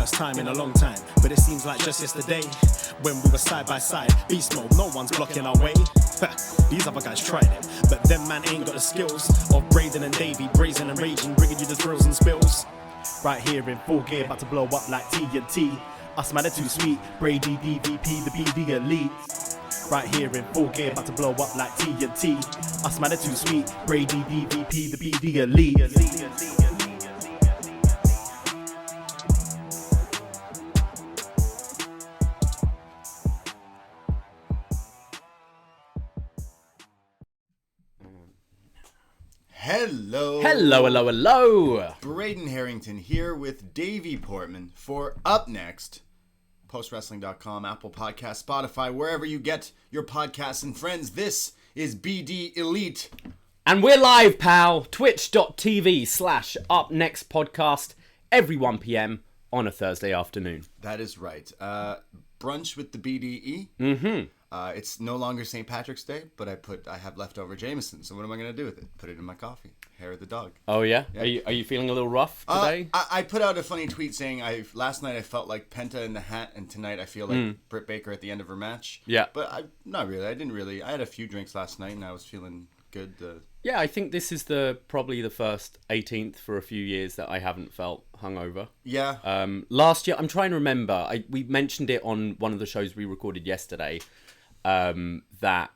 first time in a long time, but it seems like just yesterday when we were side by side. Beast mode, no one's blocking our way. These other guys tried it, but them man ain't got the skills of Braden and Davey, brazen and raging, bringing you the thrills and spills. Right here in full gear, about to blow up like TNT. Us man are too sweet, Brady DVP, the BDElite. Right here in full gear, about to blow up like TNT. Us man are too sweet, Brady DVP, the BDElite. Hello. Braden Harrington here with Davey Portman for Up Next. PostWrestling.com, Apple Podcasts, Spotify, wherever you get your podcasts. And friends, this is BDElite. And we're live, pal. Twitch.tv/Up Next podcast every 1 p.m. on a Thursday afternoon. That is right. Brunch with the BDE. Mm-hmm. It's no longer St. Patrick's Day, but I have leftover Jameson. So what am I going to do with it? Put it in my coffee. Hair of the dog. Oh, yeah? Are you feeling a little rough today? I put out a funny tweet saying last night I felt like Penta in the hat, and tonight I feel like Britt Baker at the end of her match. Yeah. But not really. I had a few drinks last night, and I was feeling good. Yeah, I think this is probably the first 18th for a few years that I haven't felt hungover. Yeah. Last year, I'm trying to remember. We mentioned it on one of the shows we recorded yesterday. That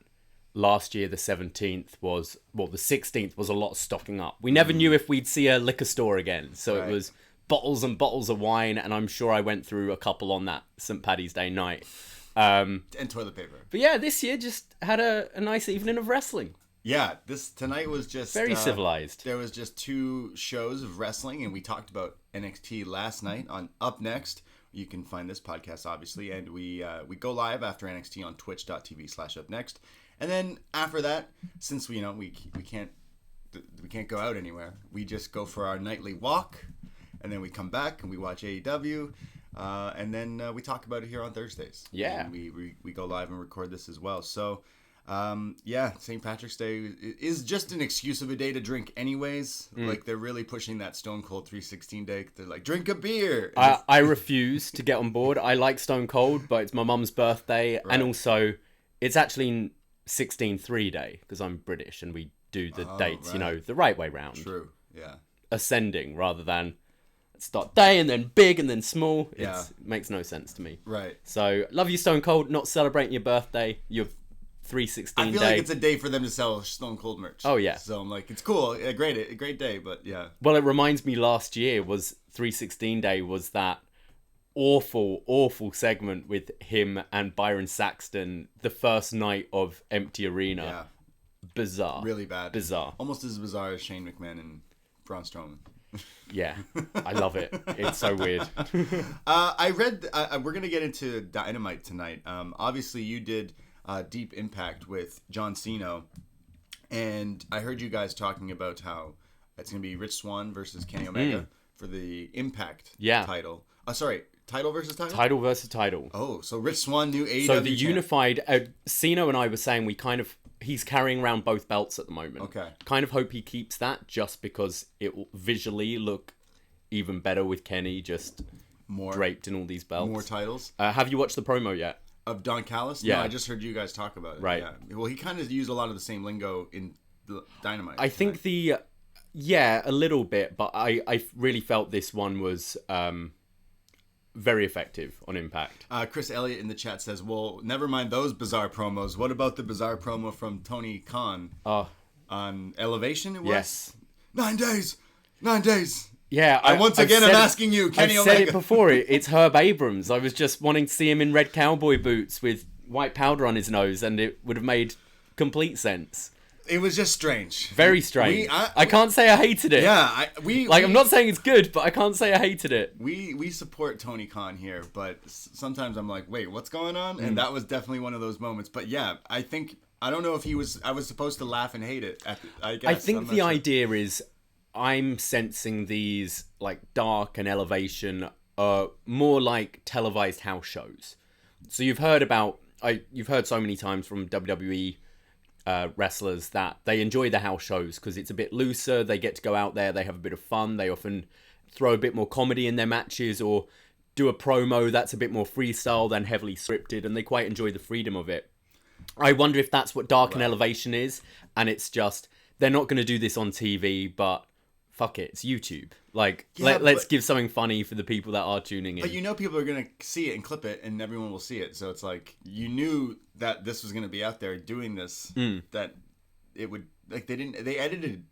last year the 16th was a lot of stocking up. We never knew if we'd see a liquor store again, so It was bottles and bottles of wine, and I'm sure I went through a couple on that St. Paddy's Day night. And toilet paper. But yeah, this year just had a nice evening of wrestling. Yeah, tonight was just very civilized. There was just 2 shows of wrestling, and we talked about NXT last night on Up Next. You can find this podcast, obviously, and we go live after NXT on twitch.tv/upnext. And then after that, since we can't go out anywhere, we just go for our nightly walk, and then we come back and we watch AEW, and then we talk about it here on Thursdays. Yeah, and we go live and record this as well. So. St. Patrick's Day is just an excuse of a day to drink anyways. Like, they're really pushing that Stone Cold 316 day. They're like, drink a beer. I refuse to get on board. I like Stone Cold, but it's my mum's birthday. Right. And also, it's actually 16-3 day, because I'm British and we do the dates, the right way round. True, yeah. Ascending rather than start day and then big and then small. Yeah. It makes no sense to me. Right. So, love you, Stone Cold, not celebrating your birthday. You're 316 I feel day. Like it's a day for them to sell Stone Cold merch. Oh yeah. So I'm like, it's cool, a great day, but yeah. Well, it reminds me last year was 316 day was that awful segment with him and Byron Saxton the first night of Empty Arena. Yeah. Bizarre. Really bad. Bizarre. Almost as bizarre as Shane McMahon and Braun Strowman. Yeah, I love it. It's so weird. I read. We're gonna get into Dynamite tonight. Obviously, you did. Deep Impact with John Cena, and I heard you guys talking about how it's going to be Rich Swan versus Kenny Omega for the Impact title. Title versus title? Title versus title. Oh, so Rich Swan, new AEW So the champ. unified... Cena and I were saying he's carrying around both belts at the moment. Okay. Kind of hope he keeps that just because it will visually look even better with Kenny just draped in all these belts. More titles. Have you watched the promo yet? Of Don Callis? Yeah. No, I just heard you guys talk about it. Right. Yeah. Well, he kind of used a lot of the same lingo in the Dynamite. I think a little bit, but I really felt this one was very effective on Impact. Chris Elliott in the chat says, well, never mind those bizarre promos. What about the bizarre promo from Tony Khan on Elevation? It was? Yes. 9 days. 9 days. Yeah, I'm asking you, Kenny I've Omega. said it before. It's Herb Abrams. I was just wanting to see him in red cowboy boots with white powder on his nose, and it would have made complete sense. It was just strange. Very strange. I can't say I hated it. Yeah, I'm not saying it's good, but I can't say I hated it. We support Tony Khan here, but sometimes I'm like, wait, what's going on? And that was definitely one of those moments. But yeah, I don't know if I was supposed to laugh and hate it. I guess. I think the idea is, I'm sensing these like Dark and Elevation more like televised house shows. So you've heard so many times from WWE wrestlers that they enjoy the house shows because it's a bit looser. They get to go out there, they have a bit of fun. They often throw a bit more comedy in their matches, or do a promo that's a bit more freestyle than heavily scripted, and they quite enjoy the freedom of it. I wonder if that's what Dark and Elevation is, and it's just, they're not going to do this on TV, but fuck it, it's YouTube. Like, let's give something funny for the people that are tuning in. But you know people are going to see it and clip it, and everyone will see it. So it's like, you knew that this was going to be out there doing this, that it would, like, they edited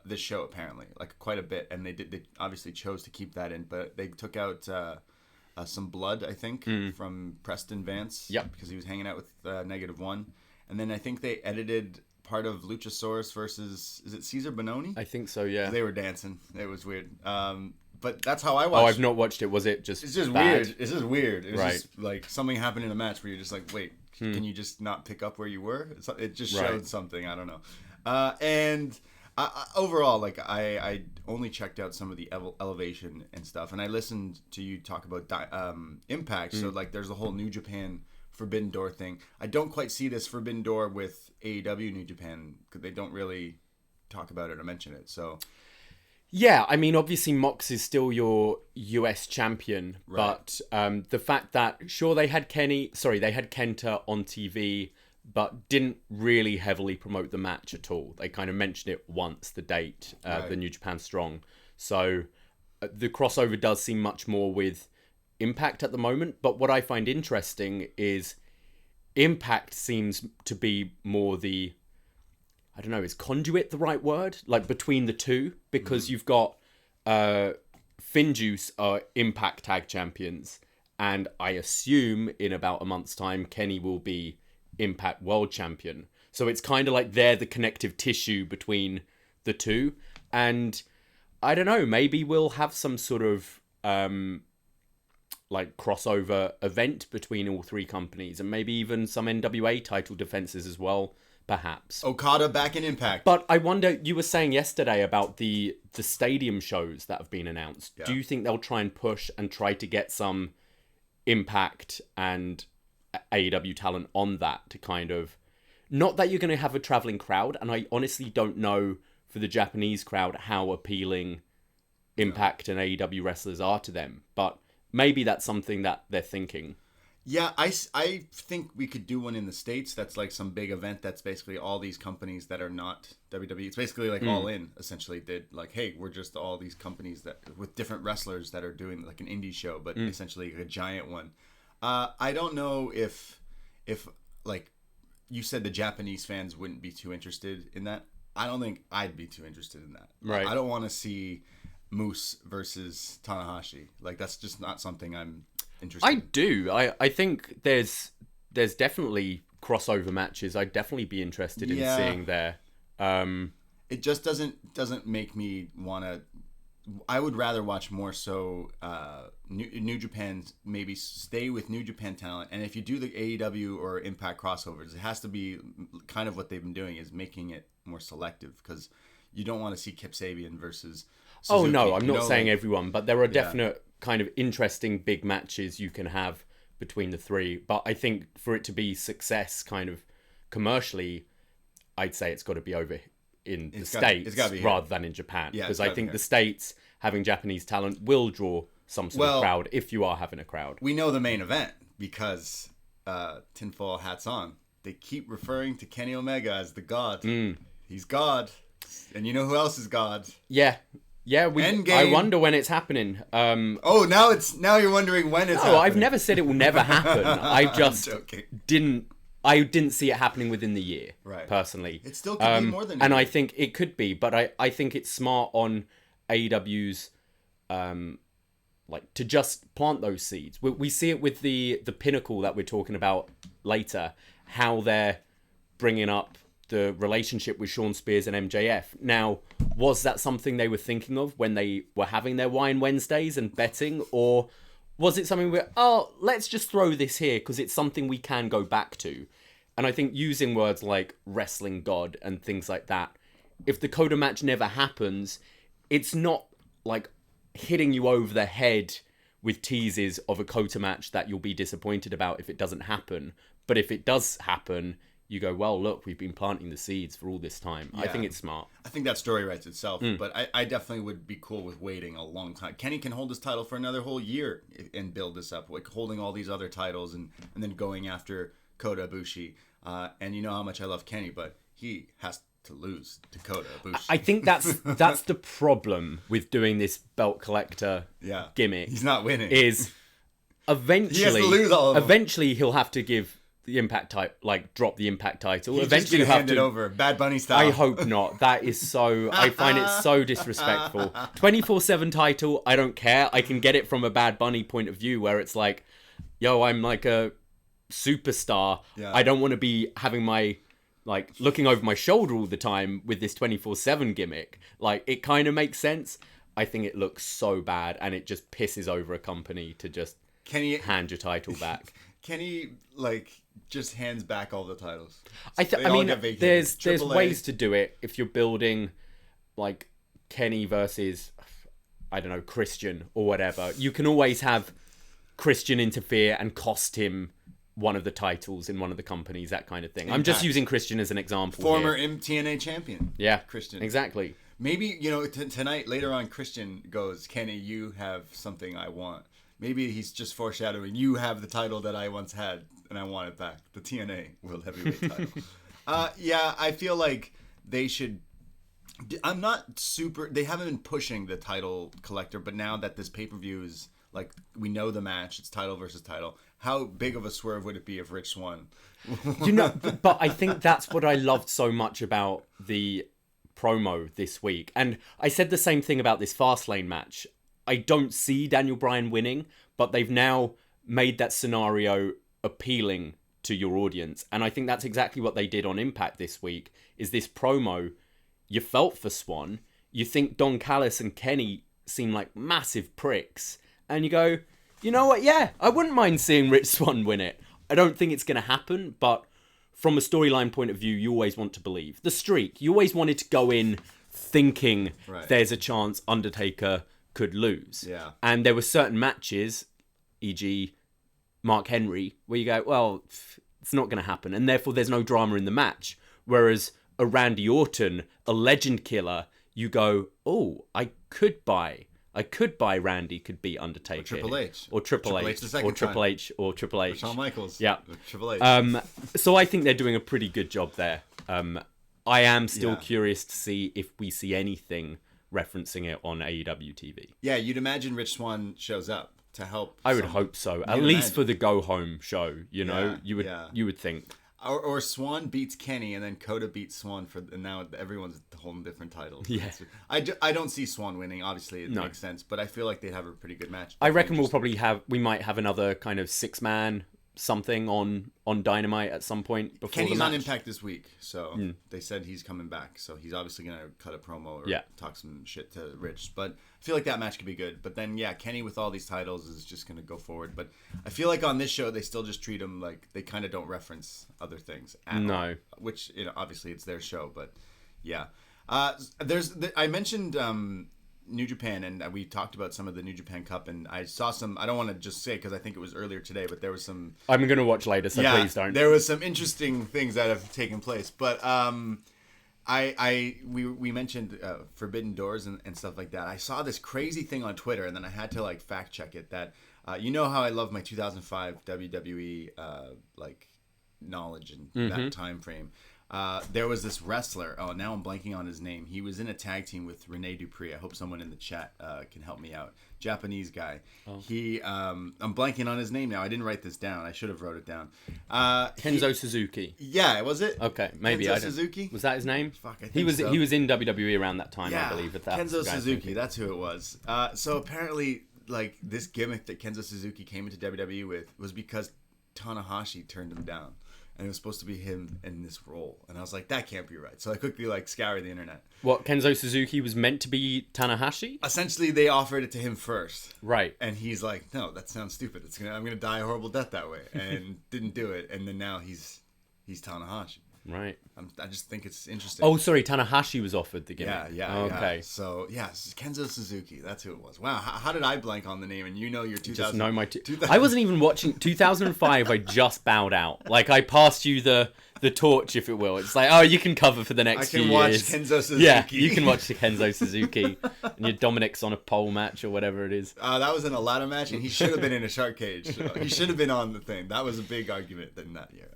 this show apparently, like, quite a bit, and they obviously chose to keep that in, but they took out some blood, I think, from Preston Vance. Yep. Because he was hanging out with -1. And then I think they edited part of Luchasaurus versus, is it Cesar Bononi? I think so, yeah. They were dancing. It was weird. But that's how I watched. Oh, I've not watched it. Was it just It's just bad? weird. It's just weird. It was Right. just like something happened in a match where you're just like, wait, can you just not pick up where you were? It just showed something. I don't know. And overall, like, I only checked out some of the Elevation and stuff, and I listened to you talk about Impact. So like, there's a whole New Japan Forbidden Door thing. I don't quite see this Forbidden Door with AEW New Japan, because they don't really talk about it or mention it. So yeah, I mean, obviously Mox is still your US champion, but the fact that, sure, they had Kenta on TV, but didn't really heavily promote the match at all. They kind of mentioned it once, the date, the New Japan Strong. So the crossover does seem much more with Impact at the moment. But what I find interesting is Impact seems to be more the, I don't know, is conduit the right word? Like, between the two, because you've got Finjuice are Impact Tag Champions, and I assume in about a month's time, Kenny will be Impact World Champion. So it's kind of like they're the connective tissue between the two. And I don't know, maybe we'll have some sort of like crossover event between all three companies, and maybe even some NWA title defenses as well, perhaps. Okada back in Impact. But I wonder, you were saying yesterday about the stadium shows that have been announced. Yeah. Do you think they'll try and push and try to get some Impact and AEW talent on that to kind of, not that you're going to have a traveling crowd, and I honestly don't know for the Japanese crowd how appealing Impact and AEW wrestlers are to them, but maybe that's something that they're thinking. Yeah, I think we could do one in the States that's like some big event that's basically all these companies that are not WWE. It's basically like All In, essentially, did like, hey, we're just all these companies that with different wrestlers that are doing like an indie show, but essentially a giant one. I don't know if like you said, the Japanese fans wouldn't be too interested in that. I don't think I'd be too interested in that. Right. I don't want to see Moose versus Tanahashi. Like, that's just not something I'm interested in. I do. I think there's definitely crossover matches I'd definitely be interested in seeing there. It just doesn't make me want to. I would rather watch more so New Japan, maybe stay with New Japan talent, and if you do the AEW or Impact crossovers, it has to be kind of what they've been doing, is making it more selective, because you don't want to see Kip Sabian versus Suzuki. Oh no, I'm not saying everyone, but there are definite kind of interesting big matches you can have between the three. But I think for it to be success kind of commercially, I'd say it's got to be over in the States rather than in Japan. Because I think the States, having Japanese talent, will draw some sort of crowd if you are having a crowd. We know the main event because tinfoil hats on. They keep referring to Kenny Omega as the God. He's God. And you know who else is God? Yeah. I wonder when it's happening. Now you're wondering when it's happening. No, I've never said it will never happen. I just didn't see it happening within the year, personally. It still could be more than a and year. I think it could be, but I think it's smart on AEW's like to just plant those seeds. We see it with the Pinnacle that we're talking about later, how they're bringing up the relationship with Sean Spears and MJF. Now, was that something they were thinking of when they were having their Wine Wednesdays and betting, or was it something where, let's just throw this here because it's something we can go back to? And I think using words like wrestling god and things like that, if the Coda match never happens, it's not like hitting you over the head with teases of a Kota match that you'll be disappointed about if it doesn't happen. But if it does happen, you go, well, look, we've been planting the seeds for all this time. I think it's smart. I think that story writes itself, but I definitely would be cool with waiting a long time. Kenny can hold his title for another whole year and build this up, like holding all these other titles and then going after Kota Ibushi. And you know how much I love Kenny, but he has to lose to Kota Ibushi. I think that's the problem with doing this belt collector gimmick. He's not winning. Is eventually he has to lose all of them. Eventually he'll have to give the Impact title, like drop the Impact title. He's eventually just gonna hand it over, Bad Bunny style. I hope not. That is so. I find it so disrespectful. 24/7 title. I don't care. I can get it from a Bad Bunny point of view, where it's like, yo, I'm like a superstar. I don't want to be having my looking over my shoulder all the time with this 24/7 gimmick. Like, it kind of makes sense. I think it looks so bad, and it just pisses over a company to just hand your title back. Kenny just hands back all the titles. I mean, there's ways to do it if you're building like Kenny versus, I don't know, Christian or whatever. You can always have Christian interfere and cost him one of the titles in one of the companies, that kind of thing. I'm just using Christian as an example. Former TNA champion. Yeah, Christian. Exactly. Maybe, tonight, later on, Christian goes, Kenny, you have something I want. Maybe he's just foreshadowing, you have the title that I once had, and I want it back. The TNA World Heavyweight title. I feel like they should... I'm not super... They haven't been pushing the title collector, but now that this pay-per-view is... Like, we know the match, it's title versus title. How big of a swerve would it be if Rich won? But I think that's what I loved so much about the promo this week. And I said the same thing about this Fastlane match. I don't see Daniel Bryan winning, but they've now made that scenario appealing to your audience. And I think that's exactly what they did on Impact this week, is this promo, you felt for Swan. You think Don Callis and Kenny seem like massive pricks. And you go, you know what? Yeah, I wouldn't mind seeing Rich Swann win it. I don't think it's going to happen, but from a storyline point of view, you always want to believe. The streak, you always wanted to go in thinking there's a chance Undertaker could lose. Yeah. And there were certain matches, e.g. Mark Henry, where you go, well, it's not going to happen. And therefore, there's no drama in the match. Whereas a Randy Orton, a legend killer, you go, oh, I could buy Randy could beat Undertaker. Or Triple H. Or Triple H. Or Triple H. Shawn Michaels. Yeah. Triple H. So I think they're doing a pretty good job there. I am still curious to see if we see anything referencing it on AEW TV. Yeah, you'd imagine Rich Swann shows up to help. I would hope so. At least for the go home show, you would think. Or Swan beats Kenny and then Kota beats Swan and now everyone's holding different titles. Yeah. I don't see Swan winning. Obviously, it makes sense, but I feel like they'd have a pretty good match. I reckon we might have another kind of 6-man something on Dynamite at some point before Kenny's the match. on Impact this week, so they said he's coming back. So he's obviously going to cut a promo or talk some shit to Rich. But I feel like that match could be good. But then, Kenny with all these titles is just going to go forward. But I feel like on this show, they still just treat him like they kind of don't reference other things at all. Which, obviously it's their show. But, yeah. I mentioned... New Japan, and we talked about some of the New Japan Cup, and I saw some, I don't want to just say because I think it was earlier today, but there was some... I'm going to watch later, so please don't. There was some interesting things that have taken place, but we mentioned Forbidden Doors and stuff like that. I saw this crazy thing on Twitter, and then I had to fact check it, that you know how I love my 2005 WWE knowledge and that time frame. There was this wrestler. Oh, now I'm blanking on his name. He was in a tag team with Rene Dupree. I hope someone in the chat can help me out. Japanese guy. Oh. I'm blanking on his name now. I didn't write this down. I should have wrote it down. Kenzo Suzuki. Yeah, was it? Okay, maybe. Kenzo Suzuki? Was that his name? Fuck, I think so. He was in WWE around that time, I believe. Kenzo Suzuki. That's who it was. So apparently, this gimmick that Kenzo Suzuki came into WWE with was because Tanahashi turned him down. And it was supposed to be him in this role. And I was like, that can't be right. So I quickly scoured the internet. What, Kenzo Suzuki was meant to be Tanahashi? Essentially, they offered it to him first. Right. And he's like, no, that sounds stupid. I'm going to die a horrible death that way. And didn't do it. And then now he's Tanahashi. Right. I just think it's interesting. Oh, sorry, Tanahashi was offered the gimmick. Yeah. Okay. So, Kenzo Suzuki. That's who it was. Wow, how did I blank on the name? And you know your 2000. Just know my... I wasn't even watching... 2005, I just bowed out. Like, I passed you the torch, if it will. It's like, oh, you can cover for the next few years. I can watch Kenzo Suzuki. Yeah, you can watch the Kenzo Suzuki. And your Dominic's on a pole match or whatever it is. That was in a ladder match, and he should have been in a shark cage. He should have been on the thing. That was a big argument in that year.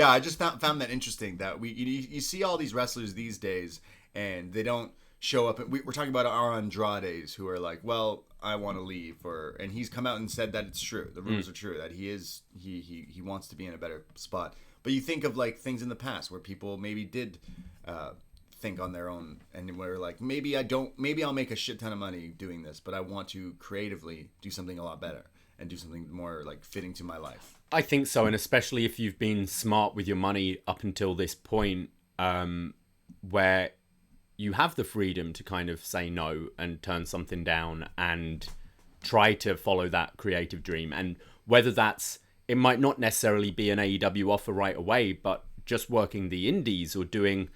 I just found that interesting that you see all these wrestlers these days, and they don't show up. We're talking about our Andrades who are like, well, I want to leave, and he's come out and said that it's true. The rumors are true that he wants to be in a better spot. But you think of like things in the past where people maybe did think on their own, and were like, maybe I'll make a shit ton of money doing this, but I want to creatively do something a lot better and do something more like fitting to my life. I think so, and especially if you've been smart with your money up until this point, where you have the freedom to kind of say no and turn something down and try to follow that creative dream. And whether it might not necessarily be an AEW offer right away, but just working the indies or doing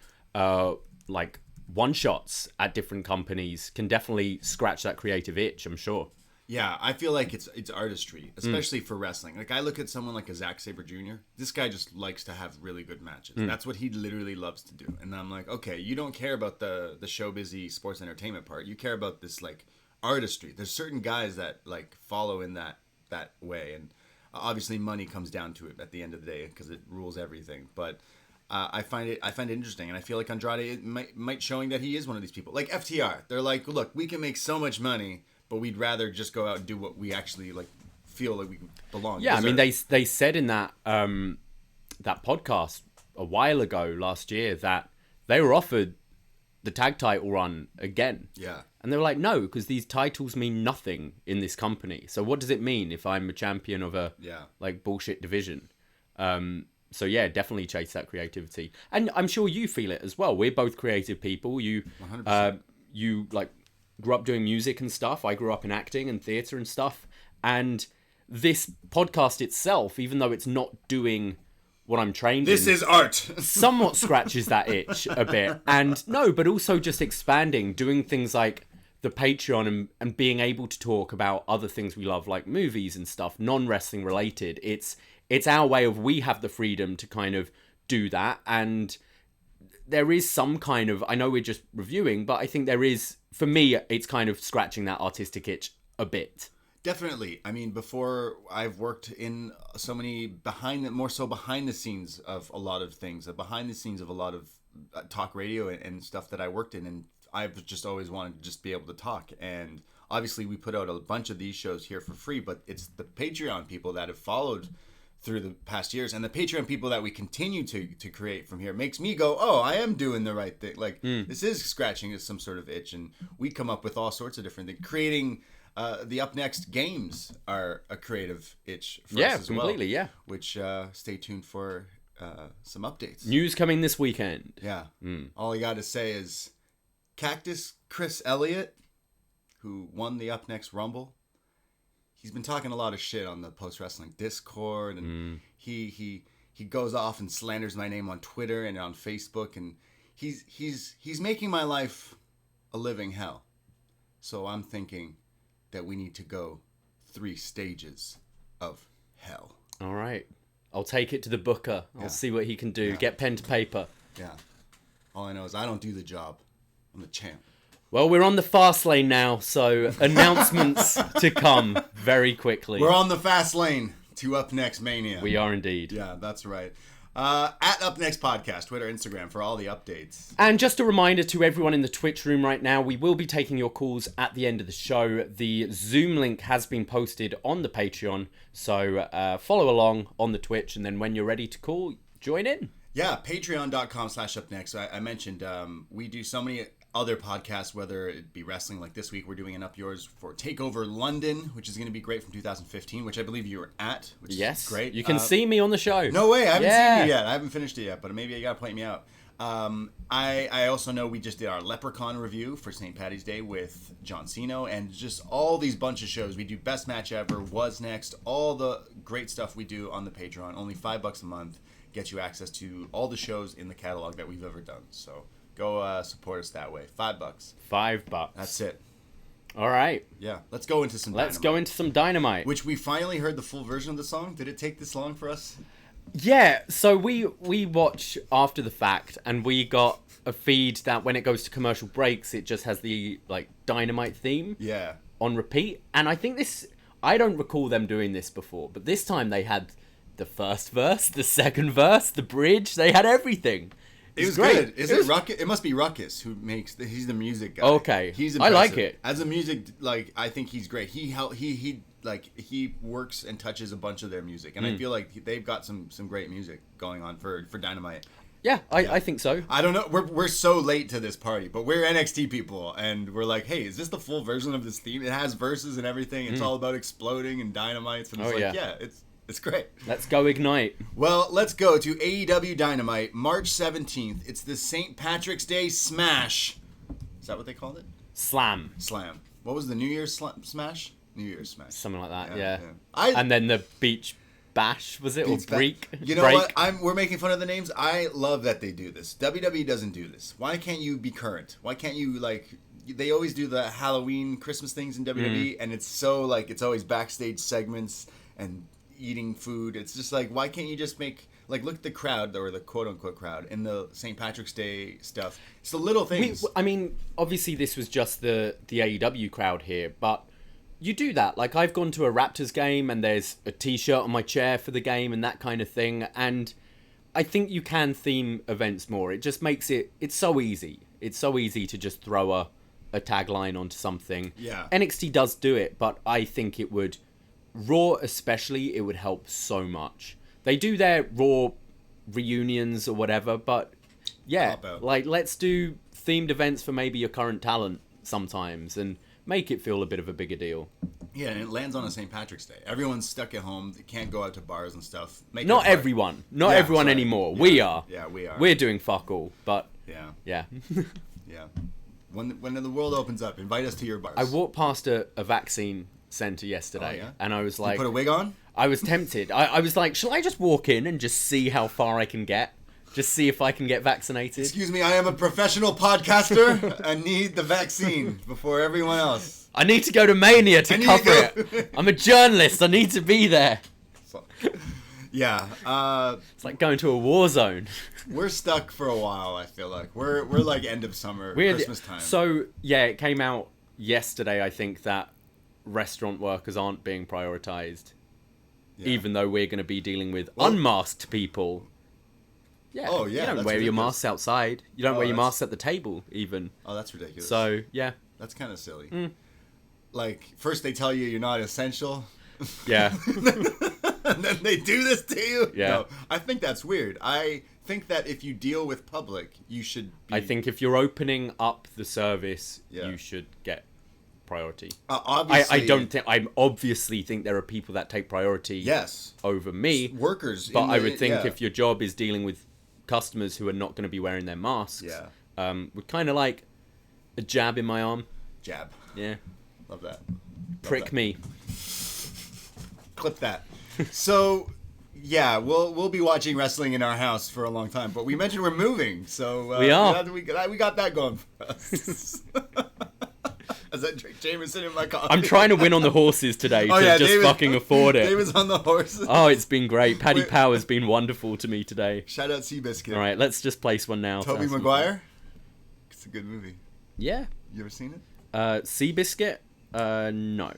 like one-shots at different companies can definitely scratch that creative itch, I'm sure. Yeah, I feel like it's artistry, especially for wrestling. Like, I look at someone like a Zack Sabre Jr. This guy just likes to have really good matches. That's what he literally loves to do. And I'm like, okay, you don't care about the show busy sports entertainment part. You care about this like artistry. There's certain guys that like follow in that way, and obviously money comes down to it at the end of the day because it rules everything. But I find it interesting, and I feel like Andrade might showing that he is one of these people. Like FTR, they're like, look, we can make so much money, but we'd rather just go out and do what we actually like feel like we belong. Yeah, I mean, they said in that that podcast a while ago last year that they were offered the tag title run again. Yeah. And they were like, no, because these titles mean nothing in this company. So what does it mean if I'm a champion of a like bullshit division? So yeah, definitely chase that creativity. And I'm sure you feel it as well. We're both creative people. You 100%. You like grew up doing music and stuff. I grew up in acting and theatre and stuff. And this podcast itself, even though it's not doing what I'm trained in... This is art! somewhat scratches that itch a bit. And no, but also just expanding, doing things like the Patreon and being able to talk about other things we love, like movies and stuff, non-wrestling related. It's our way of, we have the freedom to kind of do that. And there is some kind of... I know we're just reviewing, but I think there is... For me, it's kind of scratching that artistic itch a bit. Definitely. I mean, before I've worked in so many behind the scenes of a lot of things, behind the scenes of a lot of talk radio and stuff that I worked in, and I've just always wanted to just be able to talk. And obviously we put out a bunch of these shows here for free, but it's the Patreon people that have followed through the past years, and the Patreon people that we continue to create from here makes me go, oh, I am doing the right thing. Like, this is scratching some sort of itch, and we come up with all sorts of different things. Creating the Up Next games are a creative itch for us as completely, well. Which, stay tuned for some updates. News coming this weekend. Yeah. All I got to say is Cactus Chris Elliott, who won the Up Next Rumble, he's been talking a lot of shit on the Post Wrestling Discord, and he goes off and slanders my name on Twitter and on Facebook, and he's making my life a living hell. So I'm thinking that we need to go 3 stages of hell. All right. I'll take it to the booker. I'll see what he can do. Yeah. Get pen to paper. Yeah. All I know is I don't do the job. I'm the champ. Well, we're on the fast lane now, so announcements to come very quickly. We're on the fast lane to Up Next Mania. We are indeed. Yeah, that's right. At Up Next Podcast, Twitter, Instagram, for all the updates. And just a reminder to everyone in the Twitch room right now, we will be taking your calls at the end of the show. The Zoom link has been posted on the Patreon, so follow along on the Twitch, and then when you're ready to call, join in. Yeah, patreon.com/upnext. I mentioned we do so many other podcasts, whether it be wrestling, like this week we're doing an Up Yours for TakeOver London, which is going to be great, from 2015, which I believe you were at, which is great. You can see me on the show. No way, I haven't seen you yet. I haven't finished it yet, but maybe you got to point me out. I also know we just did our Leprechaun review for St. Paddy's Day with John Ceno, and just all these bunch of shows. We do Best Match Ever, Was Next, all the great stuff we do on the Patreon, only $5 a month. get you access to all the shows in the catalog that we've ever done. So go support us that way. $5. $5. That's it. All right. Yeah, let's go into some Let's Dynamite. go into some Dynamite. Which we finally heard the full version of the song. Did it take this long for us? Yeah, so we watch after the fact, and we got a feed that when it goes to commercial breaks, it just has the like Dynamite theme on repeat. And I think I don't recall them doing this before, but this time they had the first verse, the second verse, the bridge. They had everything. It was great. Good. Ruckus? It must be Ruckus who makes. He's the music guy. Okay, he's I impressive. like it. As a music, like I think he's great. He works and touches a bunch of their music, and I feel like they've got some great music going on for Dynamite. Yeah, I think so. I don't know. We're so late to this party, but we're NXT people, and we're like, hey, is this the full version of this theme? It has verses and everything. It's all about exploding and dynamites, and it's it's great. Let's go Ignite. Well, let's go to AEW Dynamite, March 17th. It's the St. Patrick's Day Smash. Is that what they called it? Slam. What was the New Year's Smash? New Year's Smash. Something like that, yeah. And then the Beach Bash, was it? Or Break? You know what? We're making fun of the names. I love that they do this. WWE doesn't do this. Why can't you be current? Why can't you, they always do the Halloween, Christmas things in WWE, and it's so, it's always backstage segments and eating food. It's just why can't you just make look at the crowd, or the quote-unquote crowd in the St. Patrick's Day stuff. It's the little things. Obviously this was just the AEW crowd here, but you do that. I've gone to a Raptors game and there's a t-shirt on my chair for the game and that kind of thing, and I think you can theme events more. It just makes it's so easy. It's so easy to just throw a tagline onto something. Yeah. NXT does do it, but I think it would, Raw especially, it would help so much. They do their Raw reunions or whatever, but yeah, let's do themed events for maybe your current talent sometimes and make it feel a bit of a bigger deal. Yeah, and it lands on a St. Patrick's Day. Everyone's stuck at home. They can't go out to bars and stuff. Not everyone anymore. Yeah. We are. Yeah, we are. We're doing fuck all, but yeah. Yeah. Yeah. When the world opens up, invite us to your bars. I walked past a vaccine center yesterday, and I was like... You put a wig on? I was tempted. I was like, shall I just walk in and just see how far I can get? Just see if I can get vaccinated? Excuse me, I am a professional podcaster. I need the vaccine before everyone else. I need to go to Mania to cover it. I'm a journalist. I need to be there. Yeah. It's like going to a war zone. We're stuck for a while, I feel like. We're like end of summer, Christmas time. So, yeah, it came out yesterday, I think, that restaurant workers aren't being prioritized. Yeah. Even though we're going to be dealing with unmasked people. Yeah. Oh, yeah. You don't wear your masks outside. You don't wear your masks at the table, even. Oh, that's ridiculous. So, yeah. That's kind of silly. First they tell you you're not essential. Yeah. And then they do this to you. Yeah. No, I think that's weird. I think that if you deal with public, you should be... I think if you're opening up the service, you should get priority. Obviously, I obviously think there are people that take priority over me. Workers. But I would think if your job is dealing with customers who are not going to be wearing their masks, would kind of like a jab in my arm. Jab. Yeah. Love that. Prick me. Clip that. So, yeah, we'll be watching wrestling in our house for a long time. But we mentioned we're moving, so we are. We got that going for us. As I drink Jameson in my coffee. I'm trying to win on the horses today to just David, fucking afford it. David's on the horses. Oh, it's been great. Paddy Power's been wonderful to me today. Shout out Seabiscuit. All right, let's just place one now. Tobey Maguire. It's a good movie. Yeah. You ever seen it? Seabiscuit? No.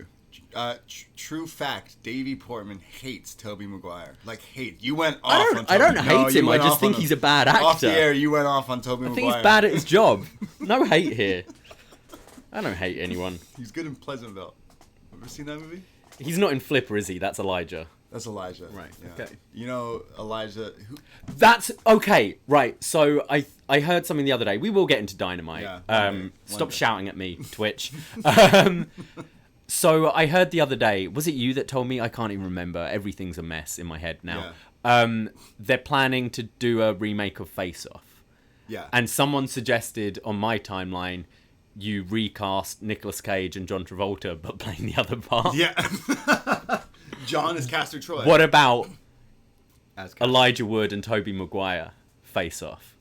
True fact, Davey Portman hates Tobey Maguire. Hate. You went off on Tobey. I don't hate him. I just think he's a bad actor. Off the air, you went off on Tobey Maguire. I think he's bad at his job. No hate here. I don't hate anyone. He's good in Pleasantville. Ever seen that movie? He's not in Flipper, is he? That's Elijah. That's Elijah. Right. Yeah. Okay. You know Elijah. That's okay. Right. So I heard something the other day. We will get into Dynamite. Yeah. Stop shouting at me, Twitch. So I heard the other day. Was it you that told me? I can't even remember. Everything's a mess in my head now. Yeah. They're planning to do a remake of Face Off. Yeah. And someone suggested on my timeline, you recast Nicolas Cage and John Travolta, but playing the other part. Yeah. John is Castor Troy. What about As Cody. Elijah Wood and Tobey Maguire face off.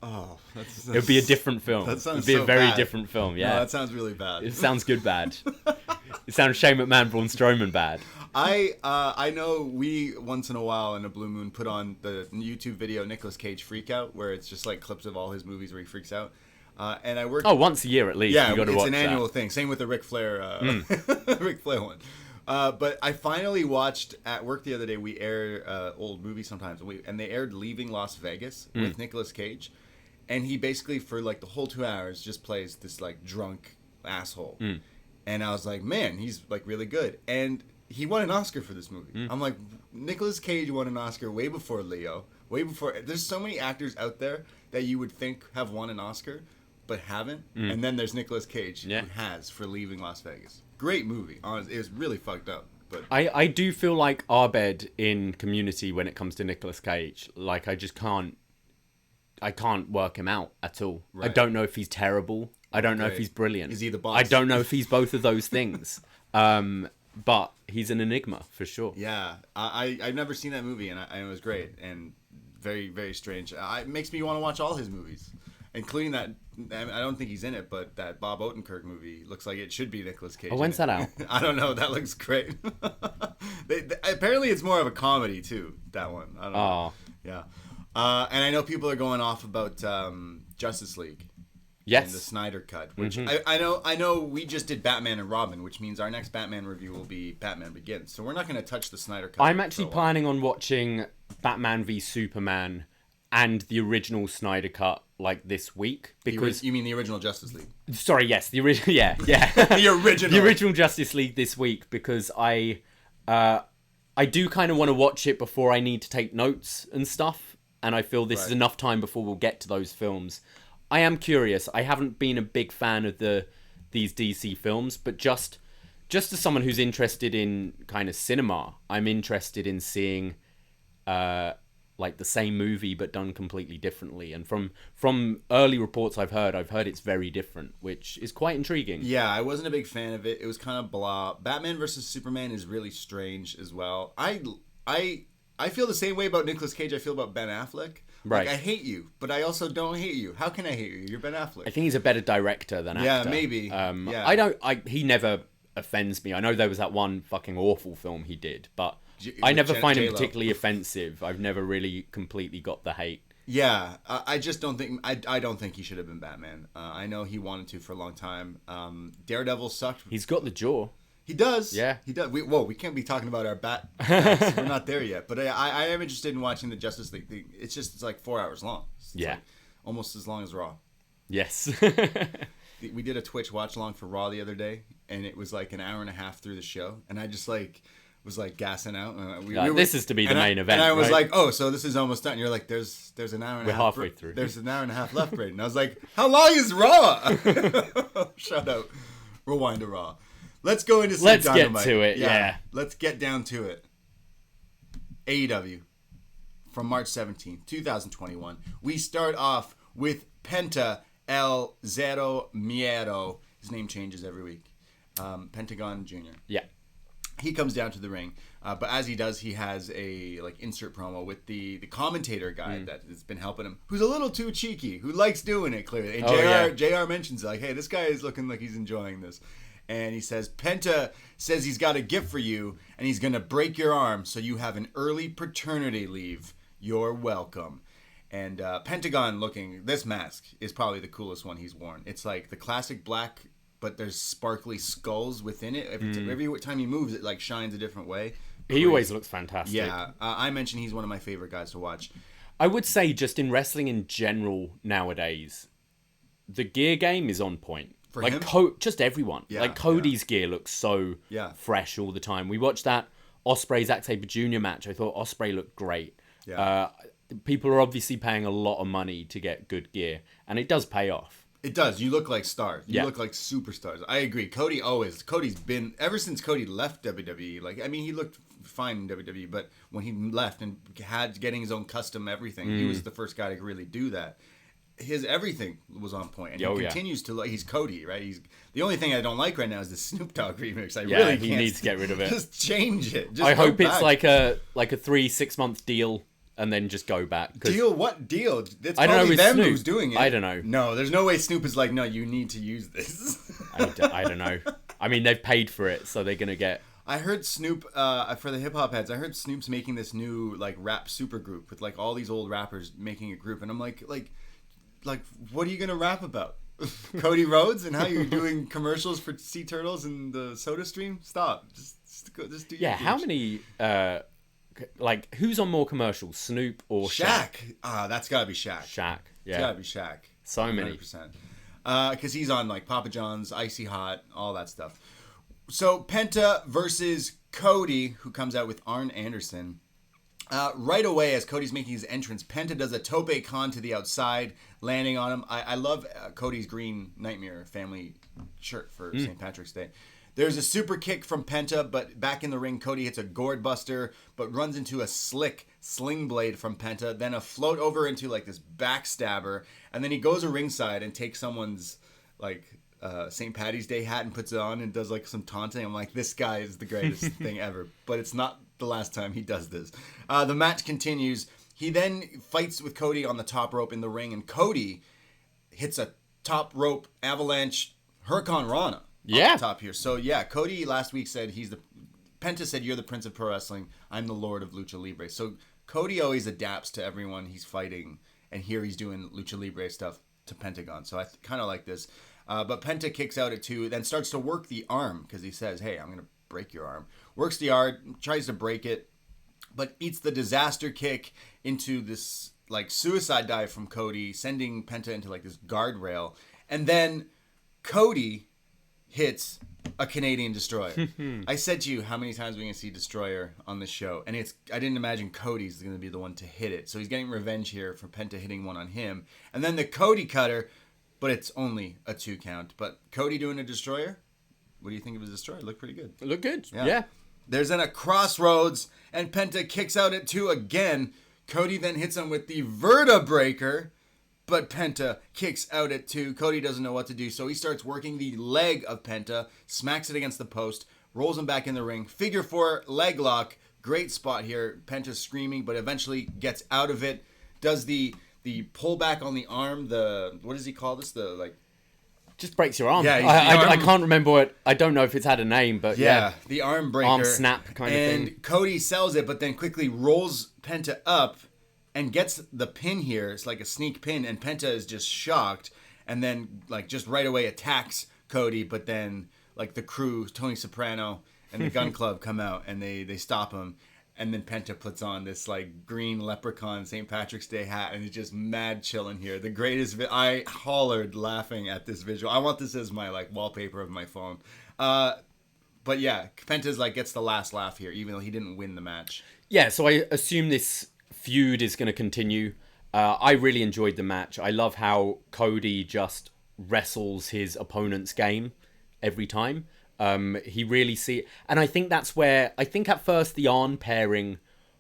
Oh, It would be a different film. That sounds It'd be so a very bad. different film. Yeah, No, that sounds really bad. it sounds good bad. It sounds Shane McMahon, Braun Strowman bad. I know we once in a while in a blue moon put on the YouTube video Nicolas Cage Freak Out, where it's just like clips of all his movies where he freaks out. And I worked. Oh, once a year at least. Yeah, you got to it's watch an annual that. thing. Same with the Ric Flair, Ric Flair one. But I finally watched at work the other day. We air old movies sometimes, and they aired Leaving Las Vegas with Nicolas Cage, and he basically for like the whole 2 hours just plays this like drunk asshole, and I was like, man, he's like really good, and he won an Oscar for this movie. I'm like, Nicolas Cage won an Oscar way before Leo, way before. There's so many actors out there that you would think have won an Oscar, but haven't. And then there's Nicolas Cage who has for Leaving Las Vegas. Great movie. Honestly, it was really fucked up. But I do feel like Abed in Community when it comes to Nicolas Cage. Like I can't work him out at all. Right. I don't know if he's terrible. I don't know if he's brilliant. Is he the boss? I don't know if he's both of those things. But he's an enigma for sure. yeah, I've never seen that movie, and it was great and very, very strange. It makes me want to watch all his movies, including that. I don't think he's in it, but that Bob Odenkirk movie looks like it should be Nicolas Cage. Oh, when's that out? I don't know. That looks great. Apparently, it's more of a comedy too. That one. I don't know. Yeah. And I know people are going off about Justice League. Yes. And the Snyder Cut, which I know we just did Batman and Robin, which means our next Batman review will be Batman Begins. So we're not going to touch the Snyder Cut. I'm actually planning on watching Batman v Superman and the original Snyder Cut like this week because You mean the original Justice League? sorry, yes, the original, yeah, The original. the original Justice League this week because I do kind of want to watch it before I need to take notes and stuff, and I feel this is enough time before we'll get to those films. I am curious. I haven't been a big fan of these DC films, but just as someone who's interested in kind of cinema, I'm interested in seeing like the same movie but done completely differently. And from early reports I've heard it's very different, which is quite intriguing. Yeah, I wasn't a big fan of it. It was kind of blah. Batman versus Superman is really strange as well. I feel the same way about Nicolas Cage I feel about Ben Affleck. Right. Like, I hate you, but I also don't hate you. How can I hate you? You're Ben Affleck. I think he's a better director than actor. Yeah, maybe. Yeah. He never offends me. I know there was that one fucking awful film he did, but I never find him particularly offensive. I've never really completely got the hate. Yeah, I just don't think I don't think he should have been Batman. I know he wanted to for a long time. Daredevil sucked. He's got the jaw. He does. Yeah. He does. We can't be talking about our bats. We're not there yet. But I am interested in watching the Justice League thing. It's like 4 hours long. It's Yeah. like almost as long as Raw. Yes. We did a Twitch watch along for Raw the other day, and it was like an hour and a half through the show, and I just like was like gassing out. This is to be the main event. And I was right? like, oh, so this is almost done. And you're like, there's an hour and We're a half. halfway through. There's an hour and a half left, Braden. And I was like, how long is Raw? Shut up. Rewind to Raw. Let's go into some Let's Dynamite. get to it, yeah. Let's get down to it. AEW from March 17th, 2021. We start off with Penta El Zero Miedo. His name changes every week. Pentagon Jr. Yeah. He comes down to the ring, but as he does, he has a like insert promo with the commentator guy that has been helping him, who's a little too cheeky, who likes doing it clearly. And JR mentions like, hey, this guy is looking like he's enjoying this. And he says, Penta says he's got a gift for you, and he's going to break your arm so you have an early paternity leave. You're welcome. And Pentagon looking, this mask is probably the coolest one he's worn. It's like the classic black, but there's sparkly skulls within it. Every time he moves, it like shines a different way. He always looks fantastic. Yeah, I mentioned he's one of my favorite guys to watch. I would say just in wrestling in general nowadays, the gear game is on point. For like him? just everyone. Yeah, like Cody's gear looks so fresh all the time. We watched that Ospreay Zack Sabre Jr. match. I thought Ospreay looked great. Yeah. People are obviously paying a lot of money to get good gear, and it does pay off. It does. You look like stars. You look like superstars. I agree. Cody's been, ever since Cody left WWE, like, I mean, he looked fine in WWE, but when he left and had getting his own custom everything, he was the first guy to really do that. his everything was on point, and Oh, he yeah. continues to. He's Cody, right? He's the only thing I don't like right now is the Snoop Dogg remix. I Yeah, really he can't needs to get rid of it. Just change it. Just I go hope it's back. like a 3-6 month deal and then just go back. 'Cause Deal? What deal? It's I don't know probably with them Snoop. who's doing it. I don't know. No, there's no way Snoop is like, no, you need to use this. I don't know. I mean, they've paid for it, so they're gonna get. I heard Snoop, for the hip hop heads, I heard Snoop's making this new like rap super group with like all these old rappers making a group, and I'm like, what are you gonna rap about? Cody Rhodes and how you're doing commercials for Sea Turtles and the Soda Stream? Stop. Just do. Yeah, how many? Like, who's on more commercials, Snoop or Shaq? That's gotta be Shaq. Shaq. It's Yeah. gotta be Shaq. So many. 100%. Because he's on like Papa John's, Icy Hot, all that stuff. So Penta versus Cody, who comes out with Arn Anderson. Right away, as Cody's making his entrance, Penta does a tope con to the outside, landing on him. I love Cody's green Nightmare family shirt for St. Patrick's Day. There's a super kick from Penta, but back in the ring, Cody hits a gourd buster, but runs into a slick sling blade from Penta, then a float over into like this backstabber, and then he goes to ringside and takes someone's like St. Patty's Day hat and puts it on and does like some taunting. I'm like, this guy is the greatest thing ever, but it's not the last time he does this. The match continues. He then fights with Cody on the top rope in the ring, and Cody hits a top rope avalanche Hurricane Rana. Yeah. On the top here. So yeah, Cody last week said Penta said, you're the Prince of Pro Wrestling. I'm the Lord of Lucha Libre. So Cody always adapts to everyone he's fighting, and here he's doing Lucha Libre stuff to Pentagon. So I kind of like this. But Penta kicks out at 2, then starts to work the arm because he says, hey, I'm going to break your arm. Works the arm, tries to break it, but eats the disaster kick into this like suicide dive from Cody, sending Penta into like this guardrail. And then Cody hits a Canadian Destroyer. I said to you how many times we're going to see Destroyer on this show, and I didn't imagine Cody's going to be the one to hit it. So he's getting revenge here for Penta hitting one on him. And then the Cody cutter, but it's only a 2 count. But Cody doing a Destroyer? What do you think of his Destroyer? Looked pretty good. It looked good. Yeah. There's then a crossroads, and Penta kicks out at 2 again. Cody then hits him with the Vertebreaker, but Penta kicks out at 2. Cody doesn't know what to do, so he starts working the leg of Penta, smacks it against the post, rolls him back in the ring. Figure 4 leg lock. Great spot here. Penta's screaming, but eventually gets out of it. Does the pullback on the arm, what does he call this? Just breaks your arm. Yeah, I can't remember what. I don't know if it's had a name, but yeah. The arm breaker. Arm snap kind of thing. And Cody sells it, but then quickly rolls Penta up and gets the pin here. It's like a sneak pin, and Penta is just shocked, and then like just right away attacks Cody, but then like the crew, Tony Soprano and the Gun Club come out and they stop him, and then Penta puts on this like green leprechaun St. Patrick's Day hat, and it's just mad chilling here. The greatest I hollered laughing at this visual. I want this as my like wallpaper of my phone. But yeah, Penta's like gets the last laugh here, even though he didn't win the match. Yeah, so I assume this feud is going to continue. I really enjoyed the match. I love how Cody just wrestles his opponent's game every time. He really and I think that's where, I think at first the Arn pairing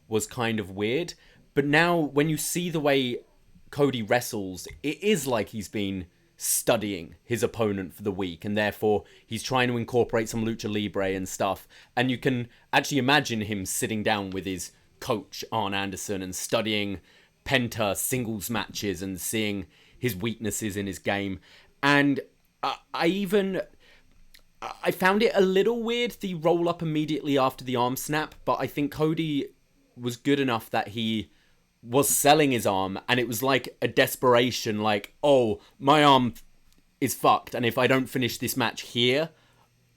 was kind of weird, but now when you see the way Cody wrestles, it is like he's been studying his opponent for the week, and therefore he's trying to incorporate some lucha libre and stuff, and you can actually imagine him sitting down with his coach Arn Anderson and studying Penta singles matches and seeing his weaknesses in his game. And I found it a little weird, the roll up immediately after the arm snap, but I think Cody was good enough that he was selling his arm, and it was like a desperation, like, oh, my arm is fucked, and if I don't finish this match here,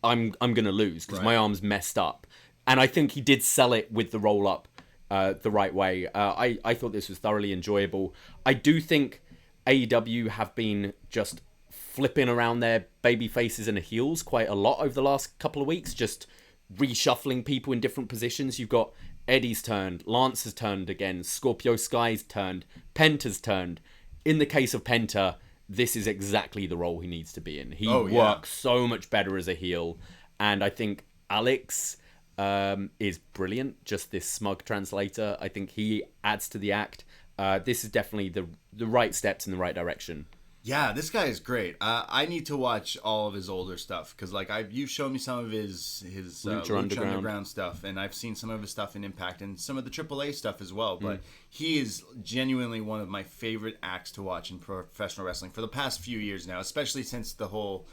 I'm gonna lose because my arm's messed up. And I think he did sell it with the roll up the right way. I thought this was thoroughly enjoyable. I do think AEW have been just flipping around their baby faces and heels quite a lot over the last couple of weeks, just reshuffling people in different positions. You've got Eddie's turned, Lance has turned again, Scorpio Sky's turned, Penta's turned. In the case of Penta, this is exactly the role he needs to be in. He works so much better as a heel, and I think Alex is brilliant, just this smug translator. I think he adds to the act. this is definitely the right steps in the right direction. Yeah, this guy is great. I need to watch all of his older stuff because, like, you've shown me some of his Lucha Underground stuff, and I've seen some of his stuff in Impact and some of the AAA stuff as well. But he is genuinely one of my favorite acts to watch in professional wrestling for the past few years now, especially since the whole.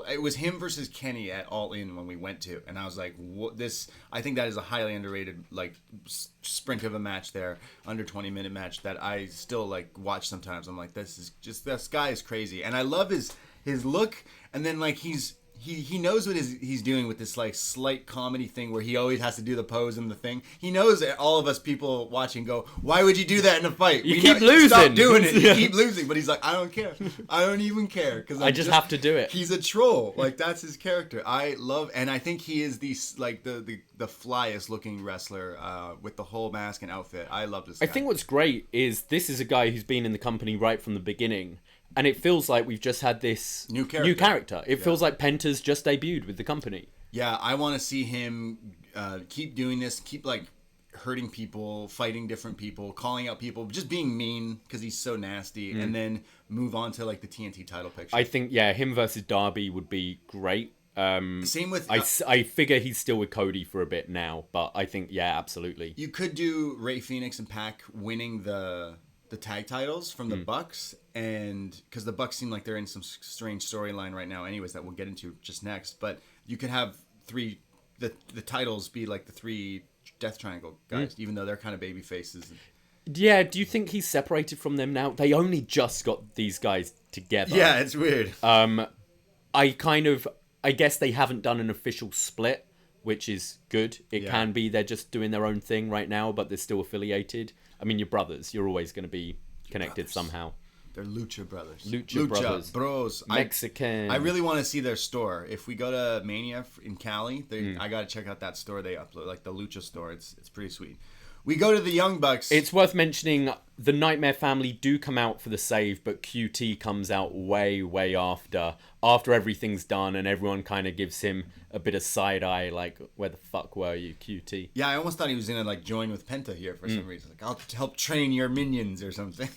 It was him versus Kenny at All In when we went to, and I was like, "What this?" I think that is a highly underrated like sprint of a match there, under 20-minute match that I still like watch sometimes. I'm like, this guy is crazy, and I love his look, and then like he knows what he's doing with this like slight comedy thing where he always has to do the pose and the thing. He knows that all of us people watching go, why would you do that in a fight? You keep losing. Stop doing it. You keep losing. But he's like, I don't care. I don't even care because I just have to do it. He's a troll. Like that's his character. I love, and I think he is the flyest looking wrestler with the whole mask and outfit. I love this guy. I think what's great is this is a guy who's been in the company right from the beginning. And it feels like we've just had this new character. It feels like Penta's just debuted with the company. Yeah, I want to see him keep doing this, keep like hurting people, fighting different people, calling out people, just being mean because he's so nasty, and then move on to like the TNT title picture. I think, him versus Darby would be great. Same with... I figure he's still with Cody for a bit now, but I think, absolutely. You could do Rey Fenix and Pac winning the tag titles from the Bucks, and because the Bucks seem like they're in some strange storyline right now anyways that we'll get into just next, but you could have the titles be like the 3 Death Triangle guys, even though they're kind of baby faces. Yeah, do you think he's separated from them now? They only just got these guys together. Yeah, it's weird. I guess they haven't done an official split, which is good. It can be they're just doing their own thing right now, but they're still affiliated. I mean, you're brothers. You're always going to be connected somehow. They're Lucha Brothers. Lucha Brothers. Bros. Mexican. I really want to see their store. If we go to Mania in Cali, I got to check out that store they upload, like the Lucha store. It's pretty sweet. We go to the Young Bucks. It's worth mentioning the Nightmare family do come out for the save, but QT comes out way, way after everything's done, and everyone kind of gives him a bit of side eye, like, where the fuck were you, QT? Yeah, I almost thought he was gonna like join with Penta here for some reason. Like, I'll help train your minions or something.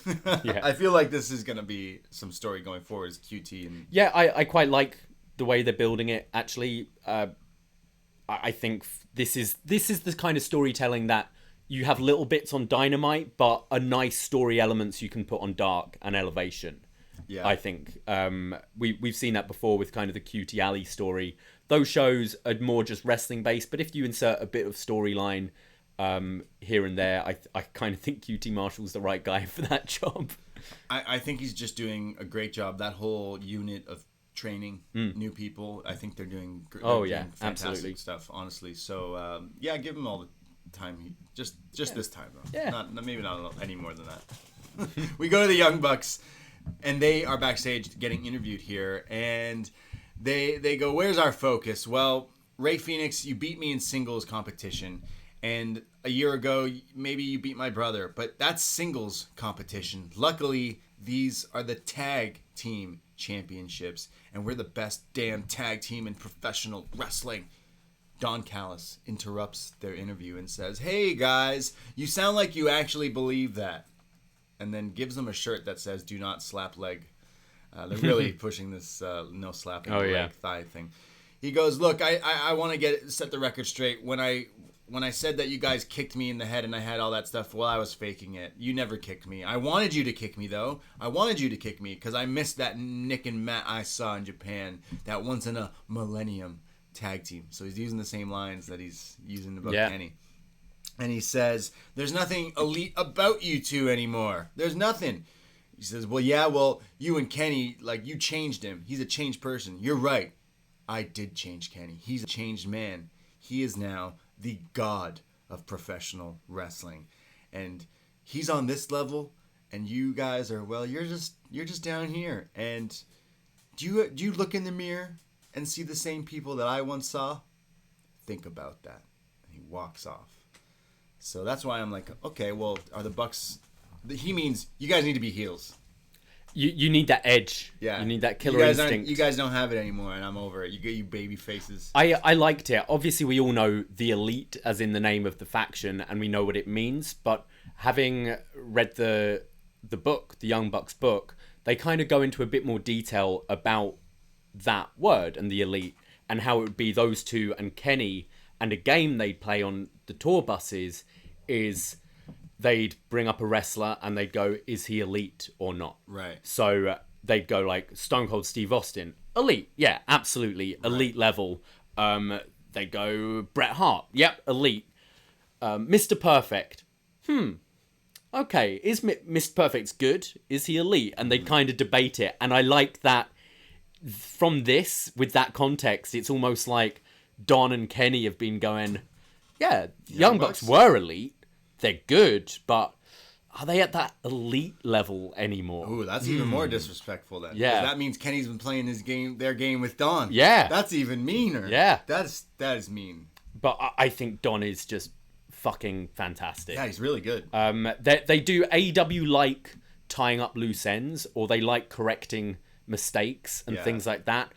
Yeah. I feel like this is gonna be some story going forward as QT and. Yeah, I quite like the way they're building it. Actually, I think this is the kind of storytelling that. You have little bits on Dynamite, but a nice story elements you can put on Dark and Elevation. Yeah, I think we've seen that before with kind of the Cutie Alley story. Those shows are more just wrestling based, but if you insert a bit of storyline here and there, I kind of think QT Marshall's the right guy for that job. I think he's just doing a great job. That whole unit of training new people, I think they're doing. Fantastic absolutely stuff. Honestly, so give him all the time. Just this time though. Yeah. Maybe not any more than that. We go to the Young Bucks, and they are backstage getting interviewed here, and they go, "Where's our focus?" Well, Rey Fenix, you beat me in singles competition, and a year ago maybe you beat my brother, but that's singles competition. Luckily, these are the tag team championships, and we're the best damn tag team in professional wrestling. Don Callis interrupts their interview and says, "Hey guys, you sound like you actually believe that," and then gives them a shirt that says "Do not slap leg." They're really pushing this no slapping leg thigh thing. He goes, "Look, I want to set the record straight. When I said that you guys kicked me in the head and I had all that stuff, well, I was faking it. You never kicked me. I wanted you to kick me, though. I wanted you to kick me because I missed that Nick and Matt I saw in Japan, that once in a millennium tag team." So he's using the same lines that he's using about Kenny. And he says, "There's nothing elite about you two anymore. There's nothing." He says, well, you and Kenny, like, you changed him. He's a changed person. You're right. I did change Kenny. He's a changed man. He is now the god of professional wrestling. And he's on this level, and you guys are, well, you're just down here. And do you look in the mirror and see the same people that I once saw? Think about that. And he walks off. So that's why I'm like, okay, well, are the Bucks... He means you guys need to be heels. You need that edge. Yeah. You need that killer instinct. You guys don't have it anymore, and I'm over it. You get you baby faces. I liked it. Obviously, we all know the Elite, as in the name of the faction, and we know what it means. But having read the book, the Young Bucks book, they kind of go into a bit more detail about that word and the elite and how it would be those two and Kenny, and a game they'd play on the tour buses is they'd bring up a wrestler and they'd go, is he elite or not? Right. So they'd go like Stone Cold Steve Austin, elite, yeah, absolutely, elite level. They'd go Bret Hart, yep, elite. Mr. Perfect, okay, is Mr. Perfect's good? Is he elite? And they'd kind of debate it. And I like that from this, with that context, it's almost like Don and Kenny have been going, yeah, Young Bucks were elite. They're good, but are they at that elite level anymore? Ooh, that's even more disrespectful then. Yeah. 'Cause that means Kenny's been playing their game with Don. Yeah. That's even meaner. Yeah. That is mean. But I think Don is just fucking fantastic. Yeah, he's really good. They do AEW like tying up loose ends, or they like correcting mistakes and things like that.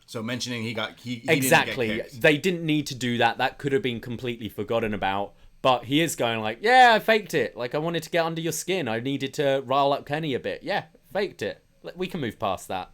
So mentioning he Exactly. didn't get kicked. They didn't need to do that. That could have been completely forgotten about. But he is going like, yeah, I faked it. Like, I wanted to get under your skin. I needed to rile up Kenny a bit. Yeah, faked it. We can move past that.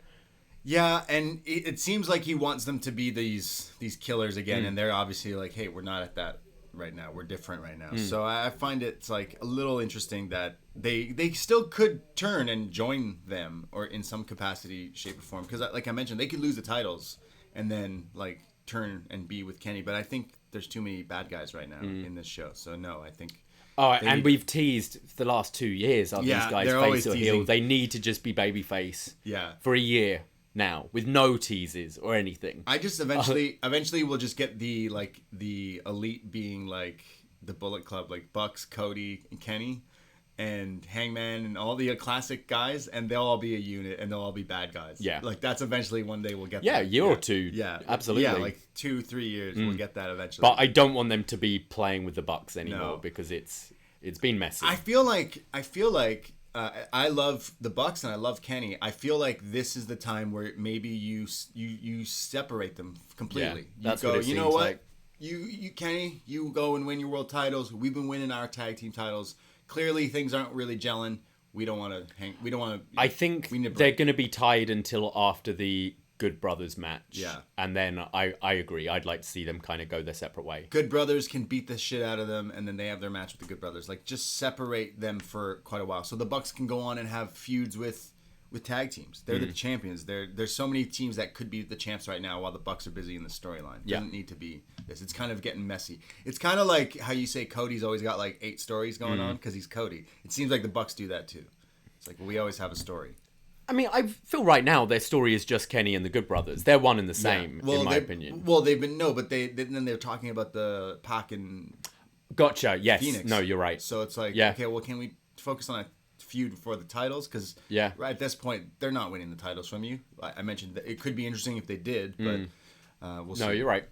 Yeah, and it seems like he wants them to be these killers again, and they're obviously like, hey, we're not at that right now. We're different right now. So I find it's like a little interesting that they still could turn and join them, or in some capacity, shape, or form. Because like I mentioned, they could lose the titles and then like turn and be with Kenny. But I think there's too many bad guys right now in this show. So no, I think. Oh, and we've teased for the last 2 years. Are these guys face or heel? They need to just be babyface. Yeah. For a year now, with no teases or anything. I just eventually we'll just get the elite being like the Bullet Club, like Bucks, Cody, and Kenny, and Hangman, and all the classic guys, and they'll all be a unit, and they'll all be bad guys. Yeah, like that's eventually one day we'll get. Yeah, that. A year or two. Yeah, absolutely. Yeah, like 2-3 years we'll get that eventually. But I don't want them to be playing with the Bucks anymore because it's been messy. I feel like I love the Bucks and I love Kenny. I feel like this is the time where maybe you separate them completely. Yeah, that's you go, what it you know seems what? like. You Kenny, you go and win your world titles. We've been winning our tag team titles. Clearly, things aren't really gelling. We don't want to hang. We don't want to. I think they're going to be tied until after the Good Brothers match. Yeah. And then I agree. I'd like to see them kind of go their separate way. Good Brothers can beat the shit out of them, and then they have their match with the Good Brothers. Like, just separate them for quite a while. So the Bucks can go on and have feuds with tag teams. They're the champions. There's so many teams that could be the champs right now while the Bucks are busy in the storyline. It doesn't need to be this. It's kind of getting messy. It's kind of like how you say Cody's always got like 8 stories going on because he's Cody. It seems like the Bucks do that too. It's like, well, we always have a story. I mean, I feel right now their story is just Kenny and the Good Brothers. They're one and the same, in my opinion. Well, they've been but then they're talking about the Pac and Gotcha. Yes. Phoenix. No, you're right. So it's like, okay, well, can we focus on a feud for the titles? Because right at this point, they're not winning the titles from you. I mentioned that it could be interesting if they did, but we'll see. No, you're right.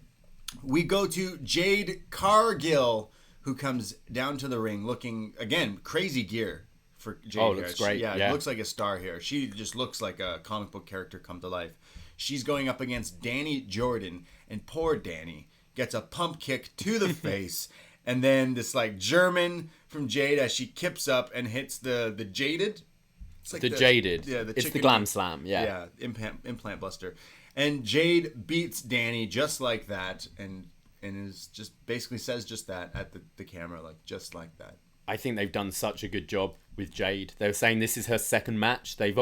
We go to Jade Cargill, who comes down to the ring looking, again, crazy gear for Jade. Oh, looks great. Yeah, it looks like a star here. She just looks like a comic book character come to life. She's going up against Danny Jordan, and poor Danny gets a pump kick to the face, and then this like German from Jade as she kips up and hits the Jaded. It's like the Jaded. Yeah, it's the Glam Slam. Yeah. Yeah, implant buster. And Jade beats Danny just like that, and is just basically says just that at the camera, like just like that. I think they've done such a good job with Jade. They were saying this is her second match. They're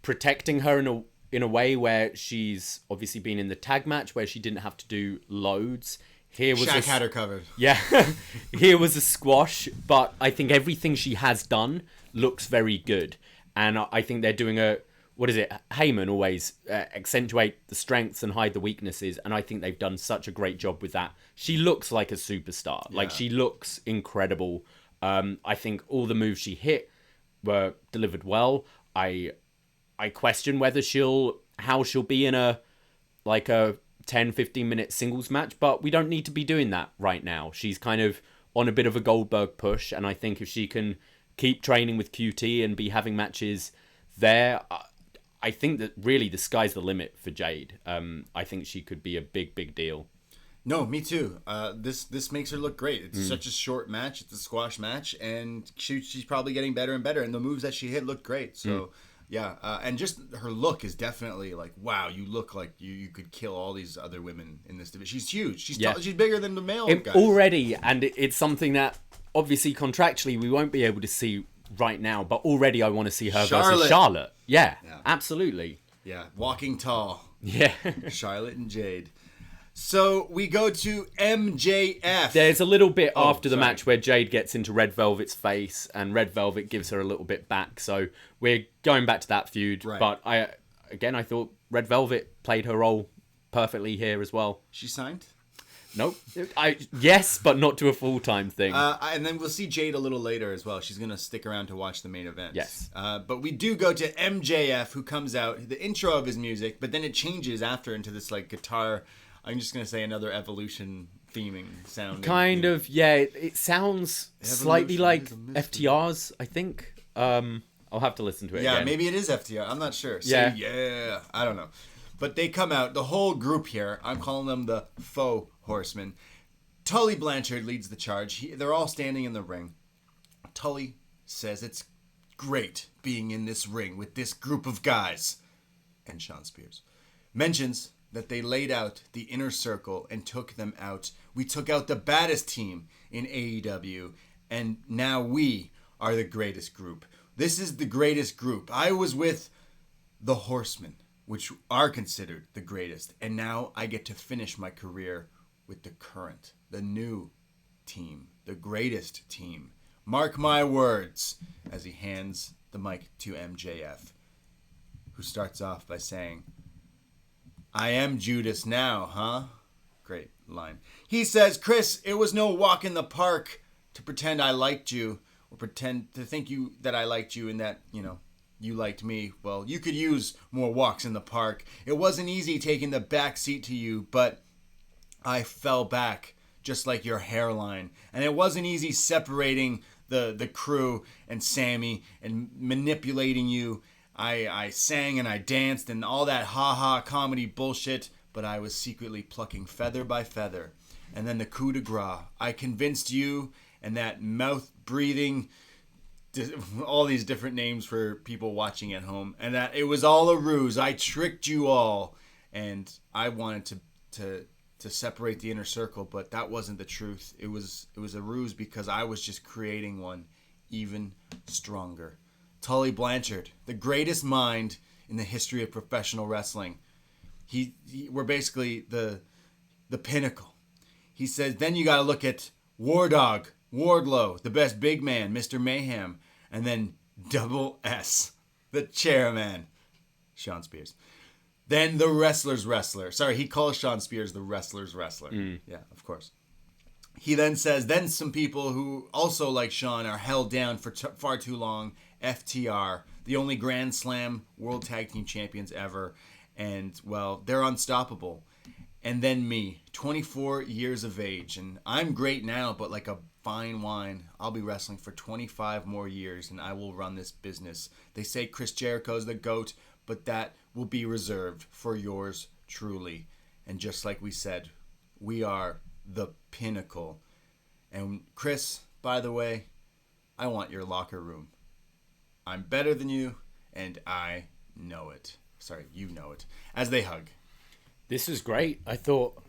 protecting her in a way where she's obviously been in the tag match where she didn't have to do loads. Here was Shaq had her covered. Yeah, here was a squash, but I think everything she has done looks very good, and I think they're doing Heyman always accentuate the strengths and hide the weaknesses, and I think they've done such a great job with that. She looks like a superstar. Yeah. Like, she looks incredible. I think all the moves she hit were delivered well. I question whether how she'll be in a 10-15 minute singles match, but we don't need to be doing that right now. She's kind of on a bit of a Goldberg push, and I think if she can keep training with QT and be having matches there, I think that really the sky's the limit for Jade. I think she could be a big deal. No, me too. This makes her look great. It's such a short match. It's a squash match, and she's probably getting better and better. And the moves that she hit look great. So yeah, and just her look is definitely like, wow, you look like you could kill all these other women in this division. She's huge. She's tall, she's bigger than the male guys already, and it's something that obviously contractually we won't be able to see right now. But already, I want to see her versus Charlotte. Yeah, absolutely. Yeah, walking tall. Yeah, Charlotte and Jade. So we go to MJF. There's a little bit after the match where Jade gets into Red Velvet's face and Red Velvet gives her a little bit back. So we're going back to that feud. Right. But I thought Red Velvet played her role perfectly here as well. She signed? Nope. Yes, but not to a full-time thing. And then we'll see Jade a little later as well. She's going to stick around to watch the main event. Yes. But we do go to MJF, who comes out, the intro of his music, but then it changes after into this like guitar... I'm just going to say another Evolution theming sound. Kind of, yeah. It sounds slightly like FTR's, I think. I'll have to listen to it again. Yeah, maybe it is FTR. I'm not sure. Yeah. I don't know. But they come out, the whole group here. I'm calling them the faux horsemen. Tully Blanchard leads the charge. They're all standing in the ring. Tully says it's great being in this ring with this group of guys. And Sean Spears mentions that they laid out the inner circle and took them out. We took out the baddest team in AEW, and now we are the greatest group. This is the greatest group. I was with the Horsemen, which are considered the greatest, and now I get to finish my career with the current, the new team, the greatest team. Mark my words, as he hands the mic to MJF, who starts off by saying, I am Judas now, huh? Great line. He says, Chris, it was no walk in the park to pretend I liked you or pretend to think that I liked you and that, you liked me. Well, you could use more walks in the park. It wasn't easy taking the back seat to you, but I fell back just like your hairline. And it wasn't easy separating the crew and Sammy and manipulating you. I sang and I danced and all that ha-ha comedy bullshit, but I was secretly plucking feather by feather. And then the coup de grace. I convinced you and that mouth-breathing, all these different names for people watching at home, and that it was all a ruse. I tricked you all, and I wanted to separate the inner circle, but that wasn't the truth. It was a ruse because I was just creating one even stronger. Tully Blanchard, the greatest mind in the history of professional wrestling. We're basically the pinnacle. He says, then you got to look at War Dog, Wardlow, the best big man, Mr. Mayhem, and then Double S, the chairman, Sean Spears. Then the wrestler's wrestler. Sorry, he calls Sean Spears the wrestler's wrestler. Yeah, of course. He then says, then some people who also like Sean are held down for far too long. FTR, the only Grand Slam World Tag Team Champions ever. And, well, they're unstoppable. And then me, 24 years of age. And I'm great now, but like a fine wine, I'll be wrestling for 25 more years, and I will run this business. They say Chris Jericho's the GOAT, but that will be reserved for yours truly. And just like we said, we are the pinnacle. And Chris, by the way, I want your locker room. I'm better than you, and I know it. Sorry, you know it. As they hug. This is great. I thought...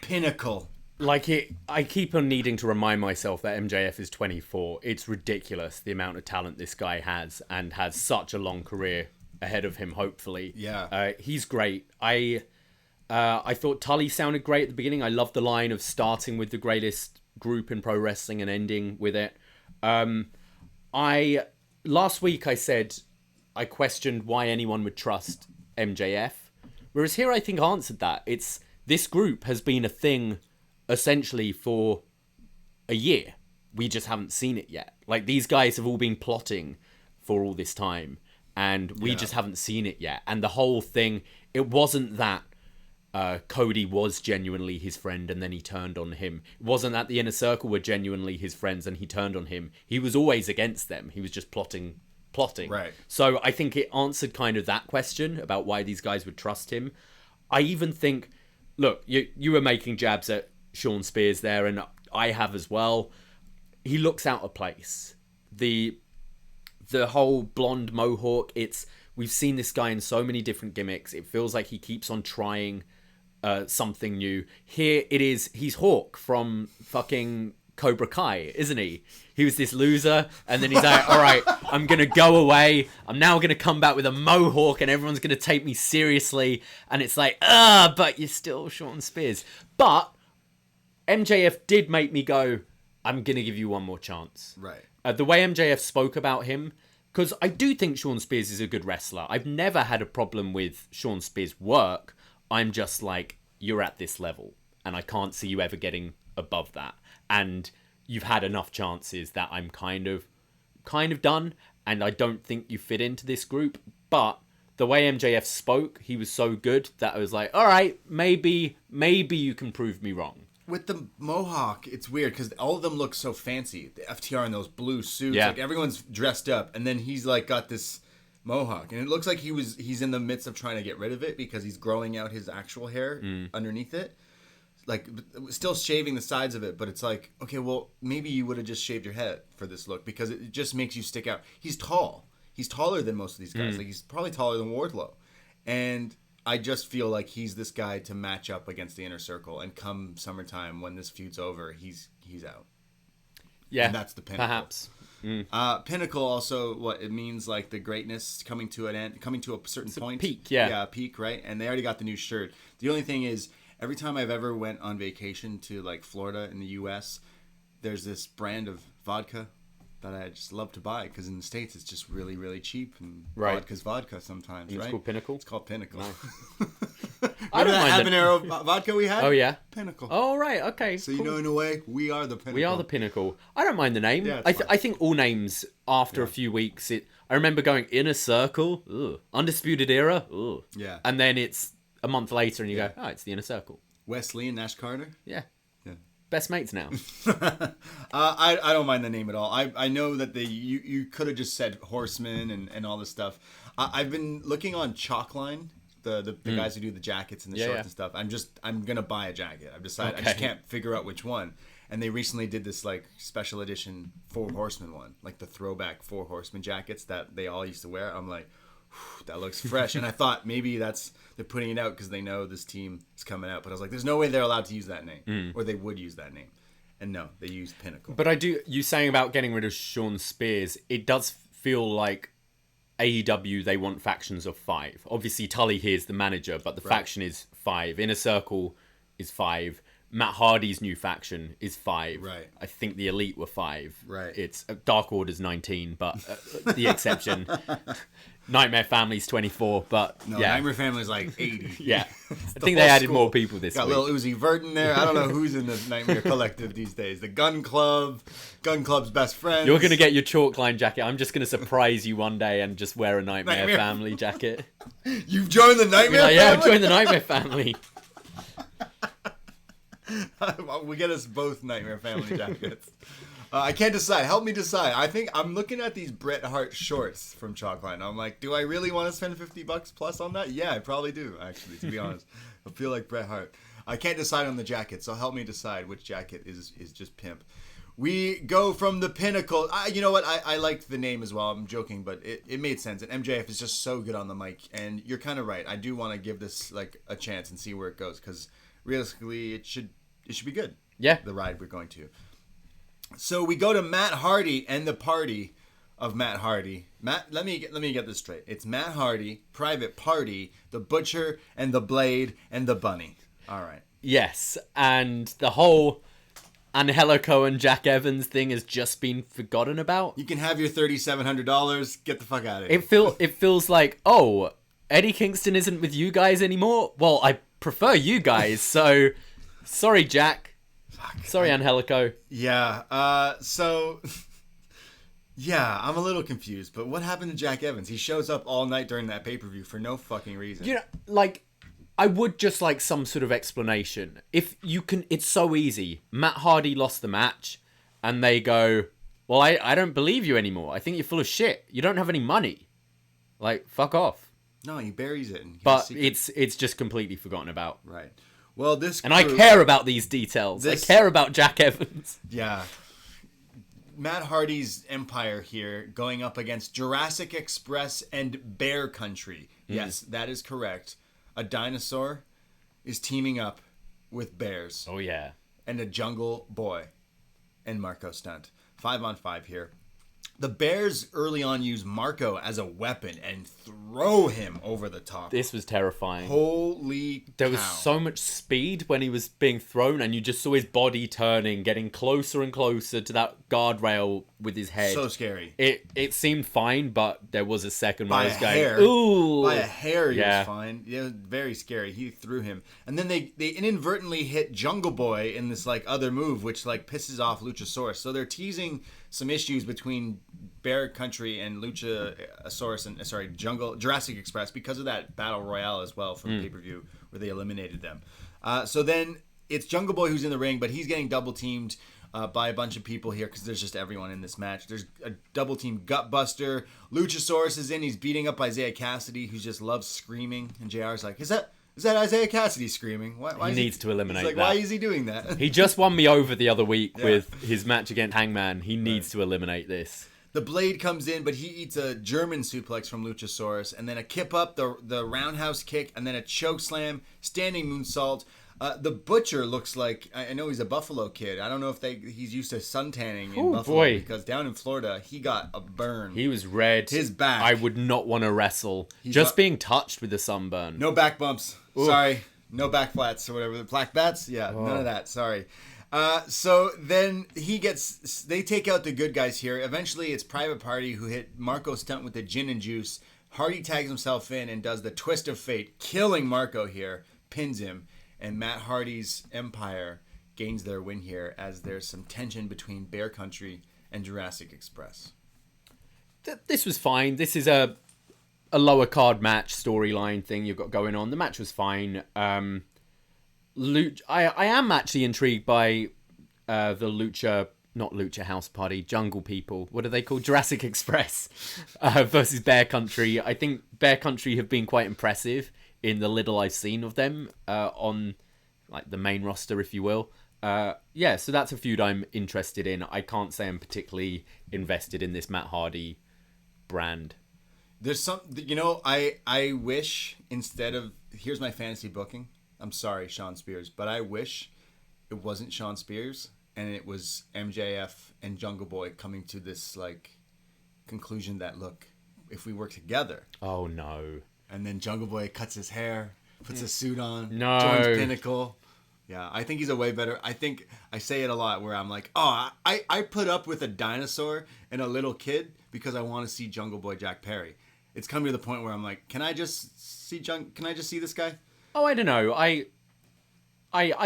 pinnacle. I keep on needing to remind myself that MJF is 24. It's ridiculous the amount of talent this guy has, and has such a long career ahead of him, hopefully. Yeah. He's great. I thought Tully sounded great at the beginning. I love the line of starting with the greatest group in pro wrestling and ending with it. Last week I said I questioned why anyone would trust MJF, whereas here I think I answered that. This group has been a thing essentially for a year. We just haven't seen it yet. Like, these guys have all been plotting for all this time, and we just haven't seen it yet. And the whole thing, it wasn't that Cody was genuinely his friend and then he turned on him. It wasn't that the Inner Circle were genuinely his friends and he turned on him. He was always against them. He was just plotting. Right. So I think it answered kind of that question about why these guys would trust him. I even think look, you were making jabs at Sean Spears there, and I have as well. He looks out of place. The whole blonde mohawk, we've seen this guy in so many different gimmicks. It feels like he keeps on trying something new. Here it is, he's Hawk from fucking Cobra Kai, isn't he? He was this loser, and then he's like, all right, I'm going to go away. I'm now going to come back with a mohawk, and everyone's going to take me seriously. And it's like, but you're still Sean Spears. But MJF did make me go, I'm going to give you one more chance. Right. The way MJF spoke about him, because I do think Sean Spears is a good wrestler. I've never had a problem with Sean Spears' work. I'm just like, you're at this level, and I can't see you ever getting above that. And you've had enough chances that I'm kind of done, and I don't think you fit into this group. But the way MJF spoke, he was so good that I was like, all right, maybe you can prove me wrong. With the mohawk, it's weird because all of them look so fancy. The FTR in those blue suits, Yeah. like everyone's dressed up, and then he's like got this mohawk, and it looks like he's in the midst of trying to get rid of it because he's growing out his actual hair underneath it, like still shaving the sides of it. But it's like, okay, well, maybe you would have just shaved your head for this look because it just makes you stick out. He's tall. He's taller than most of these guys. Like he's probably taller than Wardlow, and I just feel like he's this guy to match up against the Inner Circle, and come summertime when this feud's over, he's out. Yeah, and that's the Pinnacle. Perhaps. Pinnacle also, what it means, like the greatness coming to an end, coming to a certain point. Peak, yeah. Yeah, peak, right? And they already got the new shirt. The only thing is, every time I've ever went on vacation to like Florida in the U.S., there's this brand of vodka that I just love to buy because in the States it's just really, really cheap, and vodka's vodka sometimes, and right? It's called Pinnacle? It's called Pinnacle. Nice. I don't mind habanero vodka we had? Oh, yeah? Pinnacle. Oh, right, okay. So, cool. you know, in a way, we are the Pinnacle. We are the Pinnacle. I don't mind the name. Yeah, I think all names, after a few weeks, I remember going Inner Circle, ugh. Undisputed Era, ugh. Yeah. And then it's a month later and you go, oh, it's the Inner Circle. Wesley and Nash Carter? Yeah. Yeah. Best mates now. I don't mind the name at all. I know that you could have just said Horseman and all this stuff. I've been looking on Chalkline, the guys who do the jackets and the shorts and stuff. I'm gonna buy a jacket. I've decided. I just can't figure out which one. And they recently did this like special edition Four Horsemen one, like the throwback Four Horsemen jackets that they all used to wear. I'm like, that looks fresh. And I thought maybe they're putting it out because they know this team is coming out. But I was like, there's no way they're allowed to use that name, or they would use that name. And no, they used Pinnacle. But you saying about getting rid of Sean Spears, it does feel like AEW, they want factions of 5. Obviously, Tully here is the manager, but the faction is 5. Inner Circle is 5. Matt Hardy's new faction is 5. Right. I think the Elite were 5. Right. It's Dark Order's 19, but the exception. Nightmare Family's 24, but No, yeah. Nightmare Family's like 80. Yeah. I think whole they added school. more people this Got week. little Uzi Vert in there. I don't know who's in the Nightmare Collective these days. The Gun Club's best friends. You're going to get your chalk line jacket. I'm just going to surprise you one day and just wear a Nightmare Family jacket. You've joined the Nightmare Like, yeah, I've Family? joined the Nightmare Family. We get us both Nightmare Family jackets. I can't decide. Help me decide. I think I'm looking at these Bret Hart shorts from Chalkline. I'm like, do I really want to spend $50 plus on that? Yeah, I probably do, actually, to be honest. I feel like Bret Hart. I can't decide on the jacket, so help me decide which jacket is just pimp. We go from the Pinnacle. You know what? I liked the name as well. I'm joking, but it made sense. And MJF is just so good on the mic. And you're kind of right. I do want to give this like a chance and see where it goes, because realistically, it should be good. Yeah. The ride we're going to. So we go to Matt Hardy and the party of Matt Hardy. Let me get this straight. It's Matt Hardy, Private Party, the Butcher, and the Blade, and the Bunny. All right. Yes, and the whole Angelico and Jack Evans thing has just been forgotten about. You can have your $3,700. Get the fuck out of here. It feels like, oh, Eddie Kingston isn't with you guys anymore? Well, I prefer you guys, so sorry, Jack. Sorry, Angelico. Yeah, so... Yeah, I'm a little confused, but what happened to Jack Evans? He shows up all night during that pay-per-view for no fucking reason. You know, like, I would just like some sort of explanation. If you can, it's so easy. Matt Hardy lost the match, and they go, well, I don't believe you anymore. I think you're full of shit. You don't have any money. Like, fuck off. No, he buries it. And But it's just completely forgotten about. Right. Well, this And I care about these details. I care about Jack Evans. Yeah. Matt Hardy's empire here going up against Jurassic Express and Bear Country. Yes, that is correct. A dinosaur is teaming up with bears. Oh, yeah. And a jungle boy and Marco Stunt. 5-on-5 here. The Bears early on use Marco as a weapon and throw him over the top. This was terrifying. Holy cow. There was so much speed when he was being thrown, and you just saw his body turning, getting closer and closer to that guardrail with his head. So scary. It seemed fine, but there was a second where I was going, hair. ooh. By a hair, he was fine. Yeah, it was very scary. He threw him. And then they inadvertently hit Jungle Boy in this like other move, which like pisses off Luchasaurus. So they're teasing some issues between Bear Country and Luchasaurus and Jurassic Express because of that battle royale as well from the pay-per-view where they eliminated them. So then it's Jungle Boy who's in the ring, but he's getting double teamed by a bunch of people here because there's just everyone in this match. There's a double team Gutbuster. Luchasaurus is in. He's beating up Isaiah Cassidy, who just loves screaming. And JR's like, is that Isaiah Cassidy screaming? Why he needs to eliminate that. Why is he doing that? He just won me over the other week with his match against Hangman. He needs to eliminate this. The Blade comes in, but he eats a German suplex from Luchasaurus, and then a kip up, the roundhouse kick, and then a choke slam, standing moonsault. The Butcher looks like, I know he's a Buffalo kid. I don't know if he's used to suntanning in Buffalo because down in Florida, he got a burn. He was red. His back. I would not want to wrestle. Being touched with the sunburn. No back bumps. Oof. Sorry. No back flats or whatever. Black bats? Yeah, none of that. Sorry. So then they take out the good guys here. Eventually, it's Private Party who hit Marco Stunt with the gin and juice. Hardy tags himself in and does the twist of fate, killing Marco here, pins him. And Matt Hardy's empire gains their win here as there's some tension between Bear Country and Jurassic Express. This was fine. This is a lower card match storyline thing you've got going on. The match was fine. I am actually intrigued by the not Lucha House Party, Jungle People. What are they called? Jurassic Express versus Bear Country. I think Bear Country have been quite impressive in the little I've seen of them on like the main roster, if you will. So that's a feud I'm interested in. I can't say I'm particularly invested in this Matt Hardy brand. There's some, I wish instead of, here's my fantasy booking. I'm sorry, Sean Spears, but I wish it wasn't Sean Spears and it was MJF and Jungle Boy coming to this like conclusion that, look, if we work together. Oh no. And then Jungle Boy cuts his hair, puts a suit on, no. joins Pinnacle. Yeah, I think he's a way better. I think I say it a lot where I'm like, I put up with a dinosaur and a little kid because I want to see Jungle Boy Jack Perry. It's coming to the point where I'm like, can I just see this guy? Oh, I don't know. I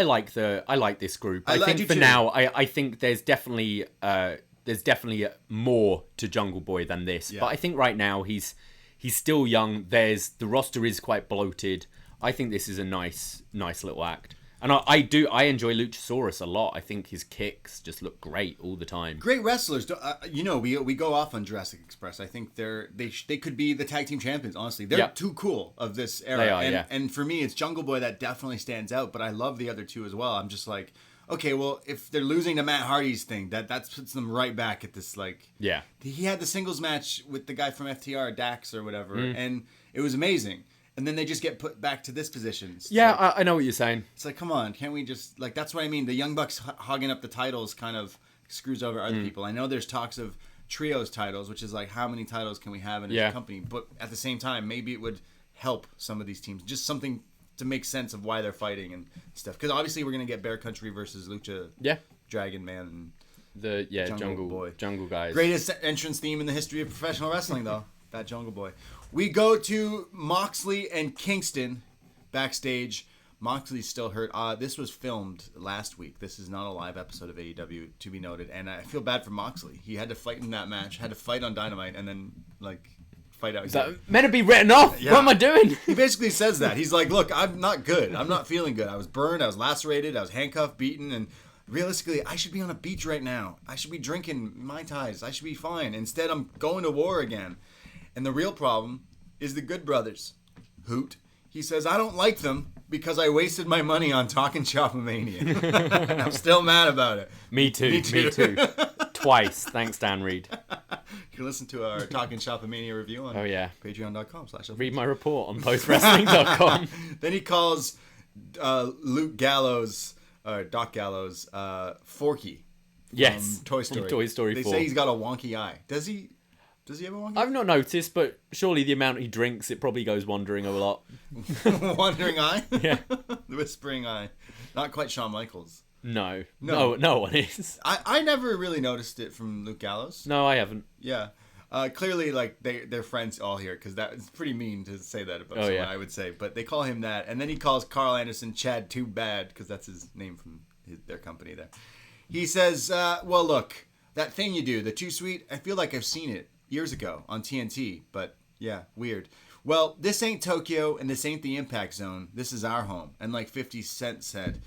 like this group. I think for now, I think there's definitely more to Jungle Boy than this. Yeah. But I think right now he's still young. The roster is quite bloated. I think this is a nice little act. And I enjoy Luchasaurus a lot. I think his kicks just look great all the time. Great wrestlers. We go off on Jurassic Express. I think they could be the tag team champions, honestly. They're too cool of this era. They are, and for me, it's Jungle Boy that definitely stands out, but I love the other two as well. I'm just like, okay, well, if they're losing to Matt Hardy's thing, that puts them right back at this, like... Yeah. He had the singles match with the guy from FTR, Dax or whatever, and it was amazing. And then they just get put back to this position. I know what you're saying. It's like, come on, can't we just... Like, that's what I mean. The Young Bucks hogging up the titles kind of screws over other people. I know there's talks of trios titles, which is like, how many titles can we have in a company? But at the same time, maybe it would help some of these teams. Just something to make sense of why they're fighting and stuff. Because obviously we're going to get Bear Country versus Lucha Dragon Man and the Jungle guys. Greatest entrance theme in the history of professional wrestling, though. That Jungle Boy. We go to Moxley and Kingston backstage. Moxley's still hurt. This was filmed last week. This is not a live episode of AEW, to be noted. And I feel bad for Moxley. He had to fight in that match, had to fight on Dynamite, and then, fight out. Is that meant to be written off? Yeah. What am I doing? He basically says that. He's like, look, I'm not good. I'm not feeling good. I was burned. I was lacerated. I was handcuffed, beaten, and realistically, I should be on a beach right now. I should be drinking Mai Tais. I should be fine. Instead, I'm going to war again. And the real problem is the Good Brothers. Hoot, He says, I don't like them because I wasted my money on Talking Shopomania. And I'm still mad about it. Me too. Twice. Thanks, Dan Reed. You can listen to our Talking Shopomania review on patreon.com/. Read my report on postwrestling.com. Then he calls Luke Gallows, Doc Gallows, Forky. Yes. Toy Story. Toy Story 4. They say he's got a wonky eye. Does he have a wonky eye? I've not noticed, but surely the amount he drinks, it probably goes wandering a lot. Wandering eye? Yeah. The whispering eye. Not quite Shawn Michaels. No No. No one is. I never really noticed it from Luke Gallows. No, I haven't. Yeah. Clearly, like, they're friends all here, because it's pretty mean to say that about someone, I would say. But they call him that. And then he calls Carl Anderson Chad Too Bad, because that's his name from their company there. He says, well, look, that thing you do, the Too Sweet, I feel like I've seen it years ago on TNT. But, yeah, weird. Well, this ain't Tokyo, and this ain't the Impact Zone. This is our home. And like 50 Cent said,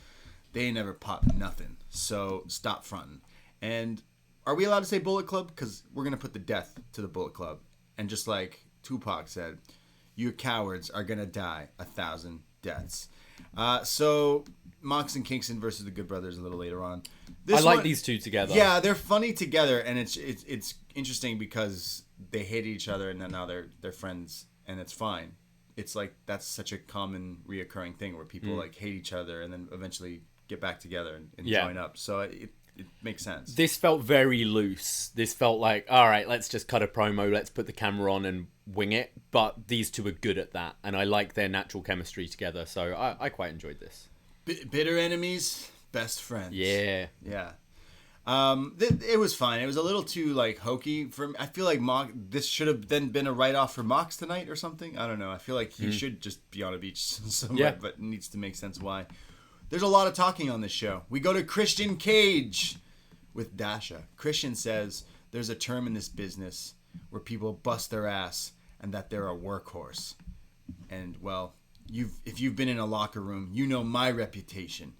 they ain't never popped nothing. So stop fronting. And are we allowed to say Bullet Club? Because we're going to put the death to the Bullet Club. And just like Tupac said, you cowards are going to die 1,000 deaths. So Mox and Kingston versus the Good Brothers a little later on. I like these two together. Yeah, they're funny together. And it's interesting because they hate each other and then now they're friends. And it's fine. It's like that's such a common reoccurring thing where people like hate each other and then eventually get back together and join up. So it makes sense. This felt very loose. This felt like, all right, let's just cut a promo, let's put the camera on and wing it. But these two are good at that, and I like their natural chemistry together, so I quite enjoyed this. Bitter enemies, best friends. Yeah. Yeah. It was fine. It was a little too like hokey for me. I feel like this should have then been a write-off for Mox tonight or something. I don't know. I feel like he should just be on a beach somewhere, but it needs to make sense why. There's a lot of talking on this show. We go to Christian Cage with Dasha. Christian says there's a term in this business where people bust their ass and that they're a workhorse. And, well, if you've been in a locker room, you know my reputation.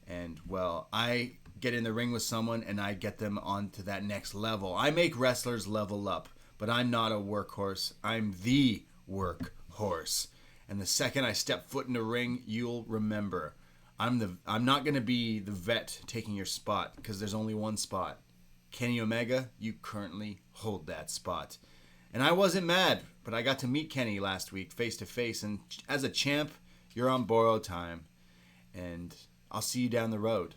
And, well, I get in the ring with someone and I get them onto that next level. I make wrestlers level up, but I'm not a workhorse. I'm the workhorse. And the second I step foot in the ring, you'll remember. I'm not going to be the vet taking your spot because there's only one spot. Kenny Omega, you currently hold that spot. And I wasn't mad, but I got to meet Kenny last week face to face. And as a champ, you're on borrowed time. And I'll see you down the road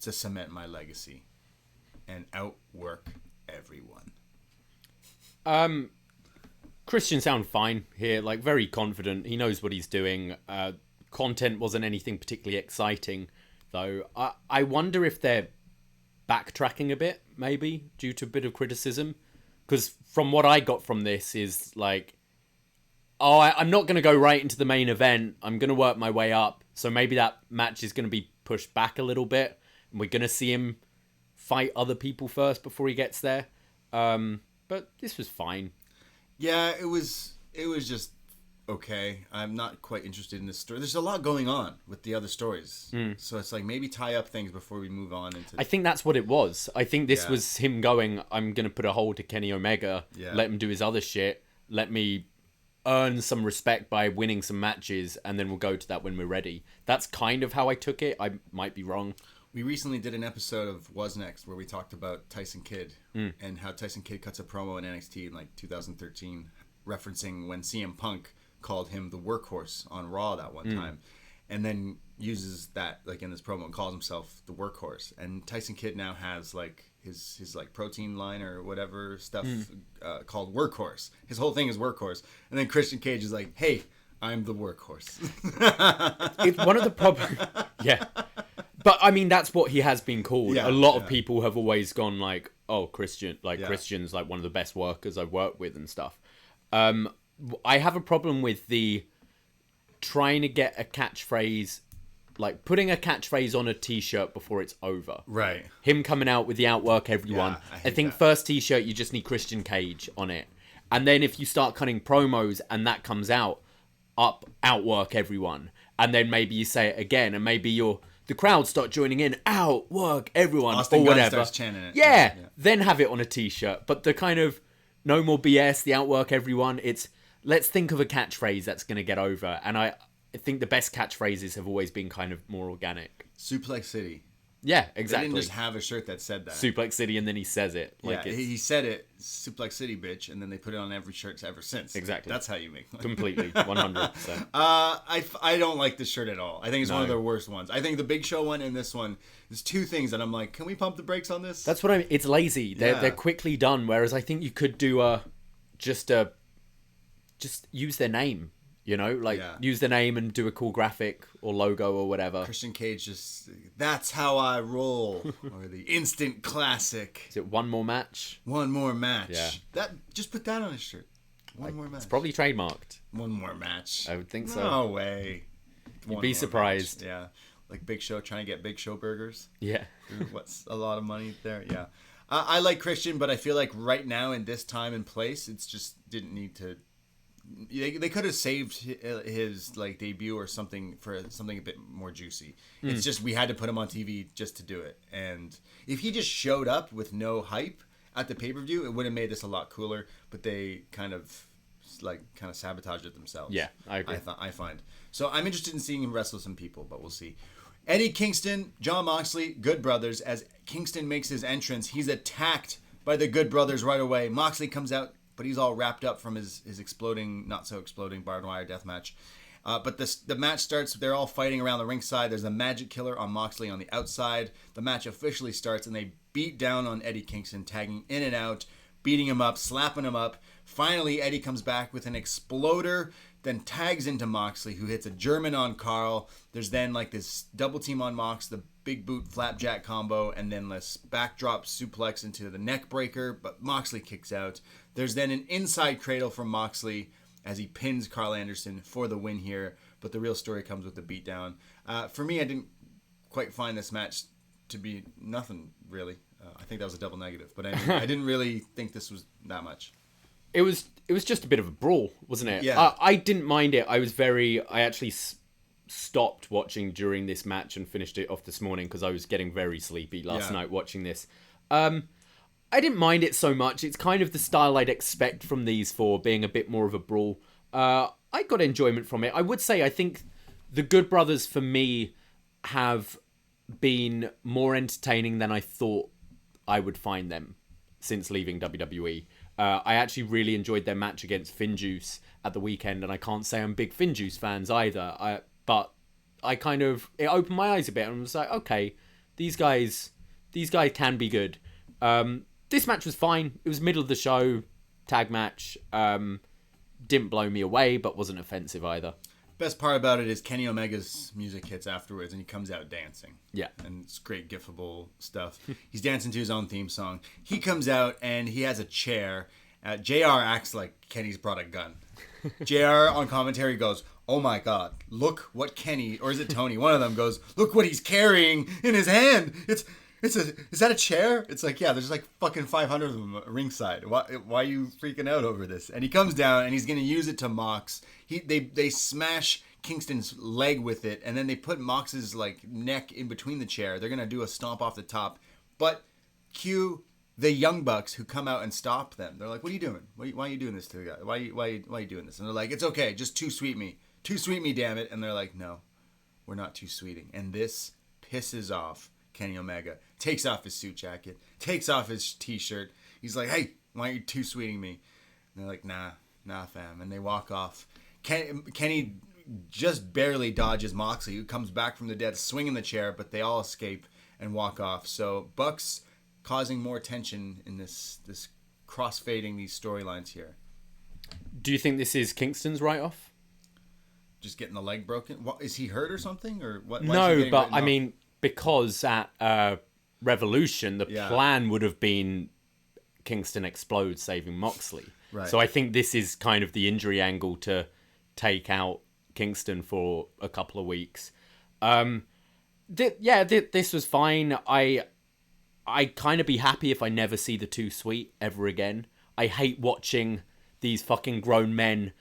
to cement my legacy and outwork everyone. Christian sound fine here, like very confident. He knows what he's doing. Content wasn't anything particularly exciting, though. I wonder if they're backtracking a bit, maybe, due to a bit of criticism. Because from what I got from this is like, I'm not going to go right into the main event. I'm going to work my way up. So maybe that match is going to be pushed back a little bit. And we're going to see him fight other people first before he gets there. But this was fine. Yeah, it was just okay. I'm not quite interested in this story. There's a lot going on with the other stories. So it's like maybe tie up things before we move on into... I think that's what it was. I think this was him going, I'm going to put a hold to Kenny Omega, let him do his other shit, let me earn some respect by winning some matches, and then we'll go to that when we're ready. That's kind of how I took it. I might be wrong. We recently did an episode of What's Next where we talked about Tyson Kidd and how Tyson Kidd cuts a promo in NXT in like 2013 referencing when CM Punk called him the workhorse on Raw that one time, and then uses that like in this promo and calls himself the workhorse. And Tyson Kidd now has like his like protein line or whatever stuff called Workhorse. His whole thing is Workhorse. And then Christian Cage is like, hey, I'm the workhorse. It's one of the problems. Yeah. But I mean, that's what he has been called. Yeah, a lot of people have always gone like, oh, Christian's like one of the best workers I've worked with and stuff. I have a problem with the trying to get a catchphrase, like putting a catchphrase on a t-shirt before it's over. Right. Him coming out with the outwork everyone. Yeah, I think first t-shirt, you just need Christian Cage on it. And then if you start cutting promos and that comes out, outwork everyone. And then maybe you say it again and maybe the crowd start joining in, outwork everyone, Austin or Gunn whatever. starts chanting it. Yeah, then have it on a t-shirt. But the kind of no more BS, the outwork everyone, it's let's think of a catchphrase that's going to get over. And I think the best catchphrases have always been kind of more organic. Suplex City. Yeah, They exactly. didn't just have a shirt that said that. Suplex City, and then he says it. Like Yeah, he said it, Suplex City, bitch, and then they put it on every shirt ever since. Exactly. That's how you make money. Completely, 100%. I don't like this shirt at all. I think it's one of No. their worst ones. I think the Big Show one and this one, there's two things that I'm like, can we pump the brakes on this? That's what I mean. It's lazy. They're Yeah. quickly done. Whereas I think you could do just use their name. You know, like Yeah. use the name and do a cool graphic or logo or whatever. Christian Cage just, that's how I roll. Or the instant classic. Is it one more match? One more match. Yeah. Just put that on his shirt. One more match. It's probably trademarked. One more match. I would think so. No way. You'd be surprised. Yeah. Like Big Show trying to get Big Show burgers. Yeah. What's a lot of money there? Yeah. I like Christian, but I feel like right now in this time and place, it's just didn't need to. They could have saved his like debut or something for something a bit more juicy. It's just we had to put him on TV just to do it. And if he just showed up with no hype at the pay-per-view, it would have made this a lot cooler. But they kind of sabotaged it themselves. Yeah, I agree. I find. So I'm interested in seeing him wrestle some people, but we'll see. Eddie Kingston, John Moxley, Good Brothers. As Kingston makes his entrance, he's attacked by the Good Brothers right away. Moxley comes out, but he's all wrapped up from his exploding, not so exploding barbed wire death match. But the match starts, they're all fighting around the ringside. There's a magic killer on Moxley on the outside. The match officially starts, and they beat down on Eddie Kingston, tagging in and out, beating him up, slapping him up. Finally, Eddie comes back with an exploder, then tags into Moxley, who hits a German on Carl. There's then like this double team on Mox, the big boot flapjack combo, and then this backdrop suplex into the neck breaker, but Moxley kicks out. There's then an inside cradle from Moxley as he pins Carl Anderson for the win here, but the real story comes with the beatdown. For me, I didn't quite find this match to be nothing, really. I think that was a double negative, but I didn't really think this was that much. It was just a bit of a brawl, wasn't it? Yeah. I didn't mind it. I actually stopped watching during this match and finished it off this morning because I was getting very sleepy last night watching this. I didn't mind it so much. It's kind of the style I'd expect from these four, being a bit more of a brawl. I got enjoyment from it. I would say I think the Good Brothers, for me, have been more entertaining than I thought I would find them since leaving WWE. I actually really enjoyed their match against Finjuice at the weekend, and I can't say I'm big Finjuice fans either. But I it opened my eyes a bit and was like, okay, these guys can be good. This match was fine. It was middle of the show, tag match. Didn't blow me away, but wasn't offensive either. Best part about it is Kenny Omega's music hits afterwards, and he comes out dancing. Yeah. And it's great gifable stuff. He's dancing to his own theme song. He comes out, and he has a chair. JR acts like Kenny's brought a gun. JR on commentary goes, oh my God, look what Kenny, or is it Tony? One of them goes, look what he's carrying in his hand. Is that a chair? It's like, yeah, there's like fucking 500 of them ringside. Why are you freaking out over this? And he comes down and he's going to use it to Mox. They smash Kingston's leg with it, and then they put Mox's like neck in between the chair. They're going to do a stomp off the top. But cue the Young Bucks, who come out and stop them. They're like, what are you doing? Why are you doing this to the guy? Why are you doing this? And they're like, it's okay, just too sweet me, damn it. And they're like, no, we're not too sweeting. And this pisses off Kenny Omega. Takes off his suit jacket, takes off his t-shirt. He's like, hey, why are you too sweeting me? And they're like, nah fam. And they walk off. Kenny just barely dodges Moxley, who comes back from the dead swinging the chair, but they all escape and walk off. So Bucks causing more tension in this crossfading these storylines here. Do you think this is Kingston's write-off? Just getting the leg broken? What, is he hurt or something? Or what? No, but I mean, because at Revolution, the plan would have been Kingston explodes, saving Moxley. Right. So I think this is kind of the injury angle to take out Kingston for a couple of weeks. This was fine. I kind of be happy if I never see the Too Sweet ever again. I hate watching these fucking grown men,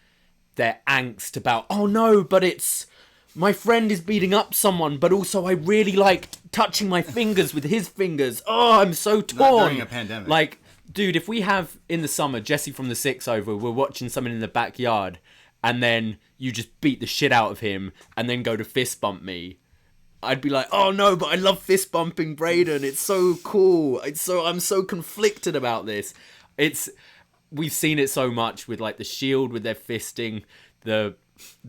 their angst about, oh no, but it's my friend is beating up someone, but also I really like touching my fingers with his fingers. Oh, I'm so torn. Not during a pandemic. Like, Dude, if we have in the summer Jesse from the Six over, we're watching someone in the backyard, and then you just beat the shit out of him, and then go to fist bump me, I'd be like, oh no, but I love fist bumping Braden. It's so cool. I'm so conflicted about this. We've seen it so much with like the Shield with their fisting, the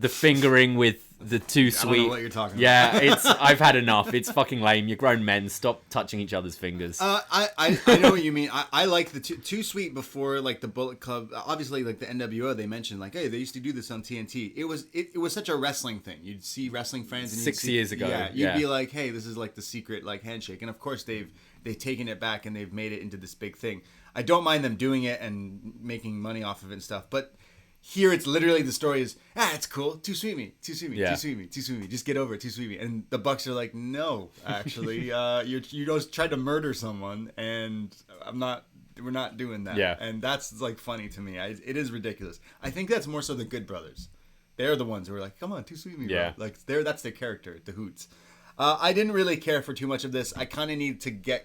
fingering with the Too Sweet. I don't know what you're talking about. Yeah, I've had enough. It's fucking lame. You're grown men. Stop touching each other's fingers. I know what you mean. I like the Too Sweet before, like the Bullet Club. Obviously, like the NWO, they mentioned like, hey, they used to do this on TNT. It was such a wrestling thing. You'd see wrestling fans and 6 years ago. Yeah, you'd be like, hey, this is like the secret like handshake. And of course, they've taken it back and they've made it into this big thing. I don't mind them doing it and making money off of it and stuff, but. Here it's literally the story is it's cool. Too sweet me. Just get over it. Too sweet me. And the Bucks are like, no, actually, you just tried to murder someone, and we're not doing that. Yeah. And that's like funny to me. It is ridiculous. I think that's more so the Good Brothers. They're the ones who are like, come on, too sweet me. Yeah. Bro. Like that's their character, the Hoots. I didn't really care for too much of this. I kind of need to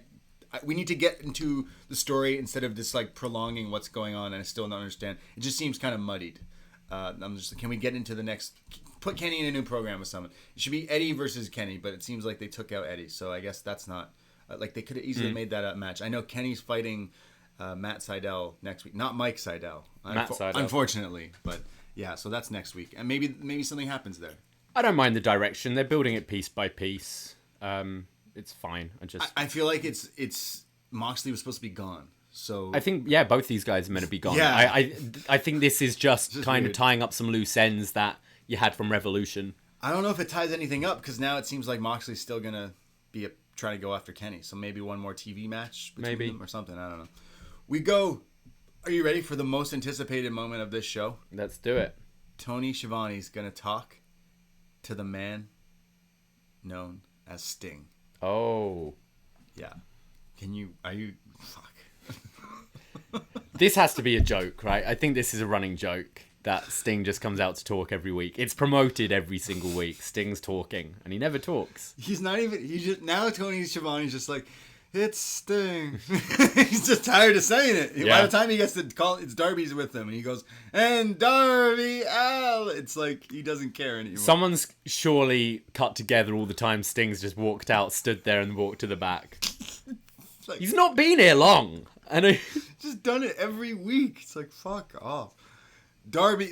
we need to get into the story instead of just like prolonging what's going on, and I still don't understand. It just seems kind of muddied. Can we get into the next? Put Kenny in a new program with someone. It should be Eddie versus Kenny, but it seems like they took out Eddie, so I guess that's not like they could have easily made that a match. I know Kenny's fighting Matt Sydal next week, not Mike Sydal, unfortunately, but yeah, so that's next week, and maybe something happens there. I don't mind the direction. They're building it piece by piece. It's fine. I feel like it's Moxley was supposed to be gone. So I think both these guys are meant to be gone. Yeah. I think this is just kind of tying up some loose ends that you had from Revolution. I don't know if it ties anything up because now it seems like Moxley's still gonna be trying to go after Kenny. So maybe one more TV match between them or something. I don't know. We go. Are you ready for the most anticipated moment of this show? Let's do it. Tony Schiavone's gonna talk to the man known as Sting. Oh. Yeah. Fuck. This has to be a joke, right? I think this is a running joke that Sting just comes out to talk every week. It's promoted every single week. Sting's talking, and he never talks. Now Tony Schiavone's just like, it's Sting. He's just tired of saying it. Yeah. By the time he gets to call, it's Darby's with him, and he goes, and Darby Al. It's like he doesn't care anymore. Someone's surely cut together all the time Sting's just walked out, stood there, and walked to the back. Like, he's not been here long. And just done it every week. It's like, fuck off.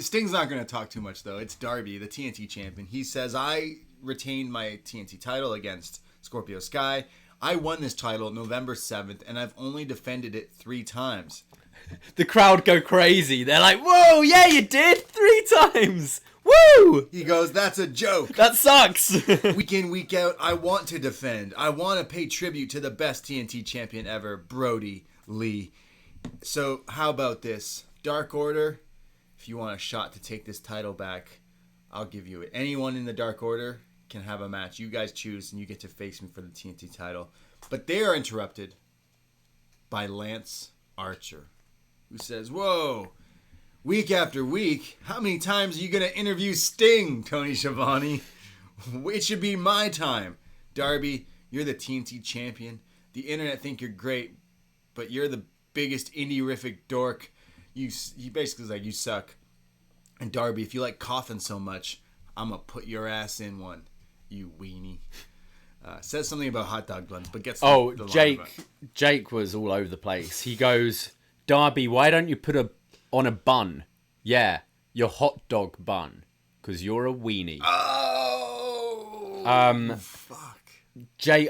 Sting's not going to talk too much, though. It's Darby, the TNT champion. He says, I retained my TNT title against Scorpio Sky. I won this title November 7th, and I've only defended it 3 times. The crowd go crazy. They're like, whoa, yeah, you did 3 times. Woo! He goes, that's a joke. That sucks. Week in, week out, I want to defend. I want to pay tribute to the best TNT champion ever, Brody Lee. So how about this? Dark Order, if you want a shot to take this title back, I'll give you it. Anyone in the Dark Order can have a match. You guys choose, and you get to face me for the TNT title. But they are interrupted by Lance Archer, who says, whoa, week after week, how many times are you going to interview Sting, Tony Schiavone? It should be my time. Darby, you're the TNT champion. The internet think you're great, but you're the biggest indie-rific dork. He basically is like, you suck. And Darby, if you like coughing so much, I'm going to put your ass in one, you weenie. Says something about hot dog buns, but gets the Jake was all over the place. He goes, Darby, why don't you put on a bun? Yeah, your hot dog bun, because you're a weenie. Oh, fuck. Jay,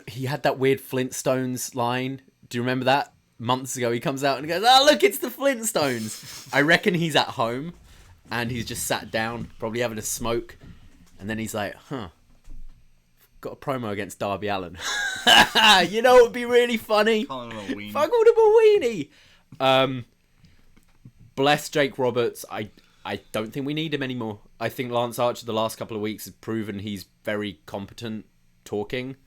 he had that weird Flintstones line. Do you remember that? Months ago, he comes out and goes, oh, look, it's the Flintstones. I reckon he's at home, and he's just sat down, probably having a smoke, and then he's like, got a promo against Darby Allin. You know what would be really funny? Calling him a weenie. If I called him a weenie. Bless Jake Roberts. I don't think we need him anymore. I think Lance Archer the last couple of weeks has proven he's very competent talking.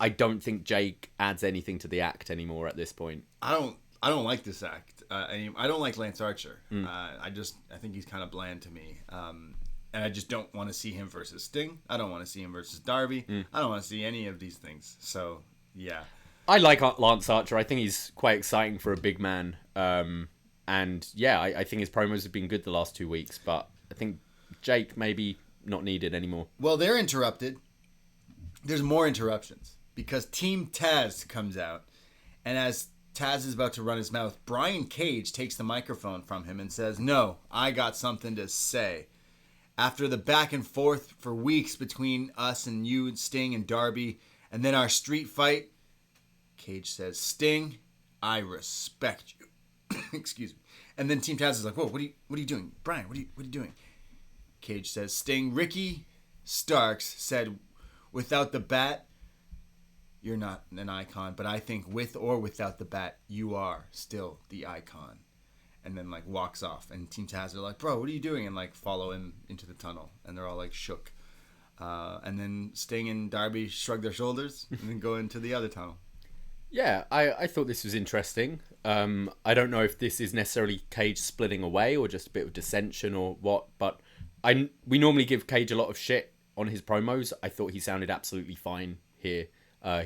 I don't think Jake adds anything to the act anymore at this point. I don't like this act. I don't like Lance Archer. I think he's kind of bland to me. And I just don't want to see him versus Sting. I don't want to see him versus Darby. I don't want to see any of these things. So, yeah. I like Lance Archer. I think he's quite exciting for a big man. And yeah, I think his promos have been good the last 2 weeks, but I think Jake maybe not needed anymore. Well, they're interrupted. There's more interruptions because Team Taz comes out, and as Taz is about to run his mouth, Brian Cage takes the microphone from him and says, "No, I got something to say." After the back and forth for weeks between us and you, Sting and Darby, and then our street fight, Cage says, "Sting, I respect you." Excuse me. And then Team Taz is like, "Whoa, what are you doing? Brian, what are you doing?" Cage says, "Sting, Ricky Starks said, without the bat, you're not an icon, but I think with or without the bat, you are still the icon." And then like walks off, and Team Taz are like, "Bro, what are you doing?" And like follow him into the tunnel, and they're all like shook. And then Sting and Darby shrug their shoulders and then go into the other tunnel. Yeah, I thought this was interesting. I don't know if this is necessarily Cage splitting away or just a bit of dissension or what, but we normally give Cage a lot of shit on his promos. I thought he sounded absolutely fine here.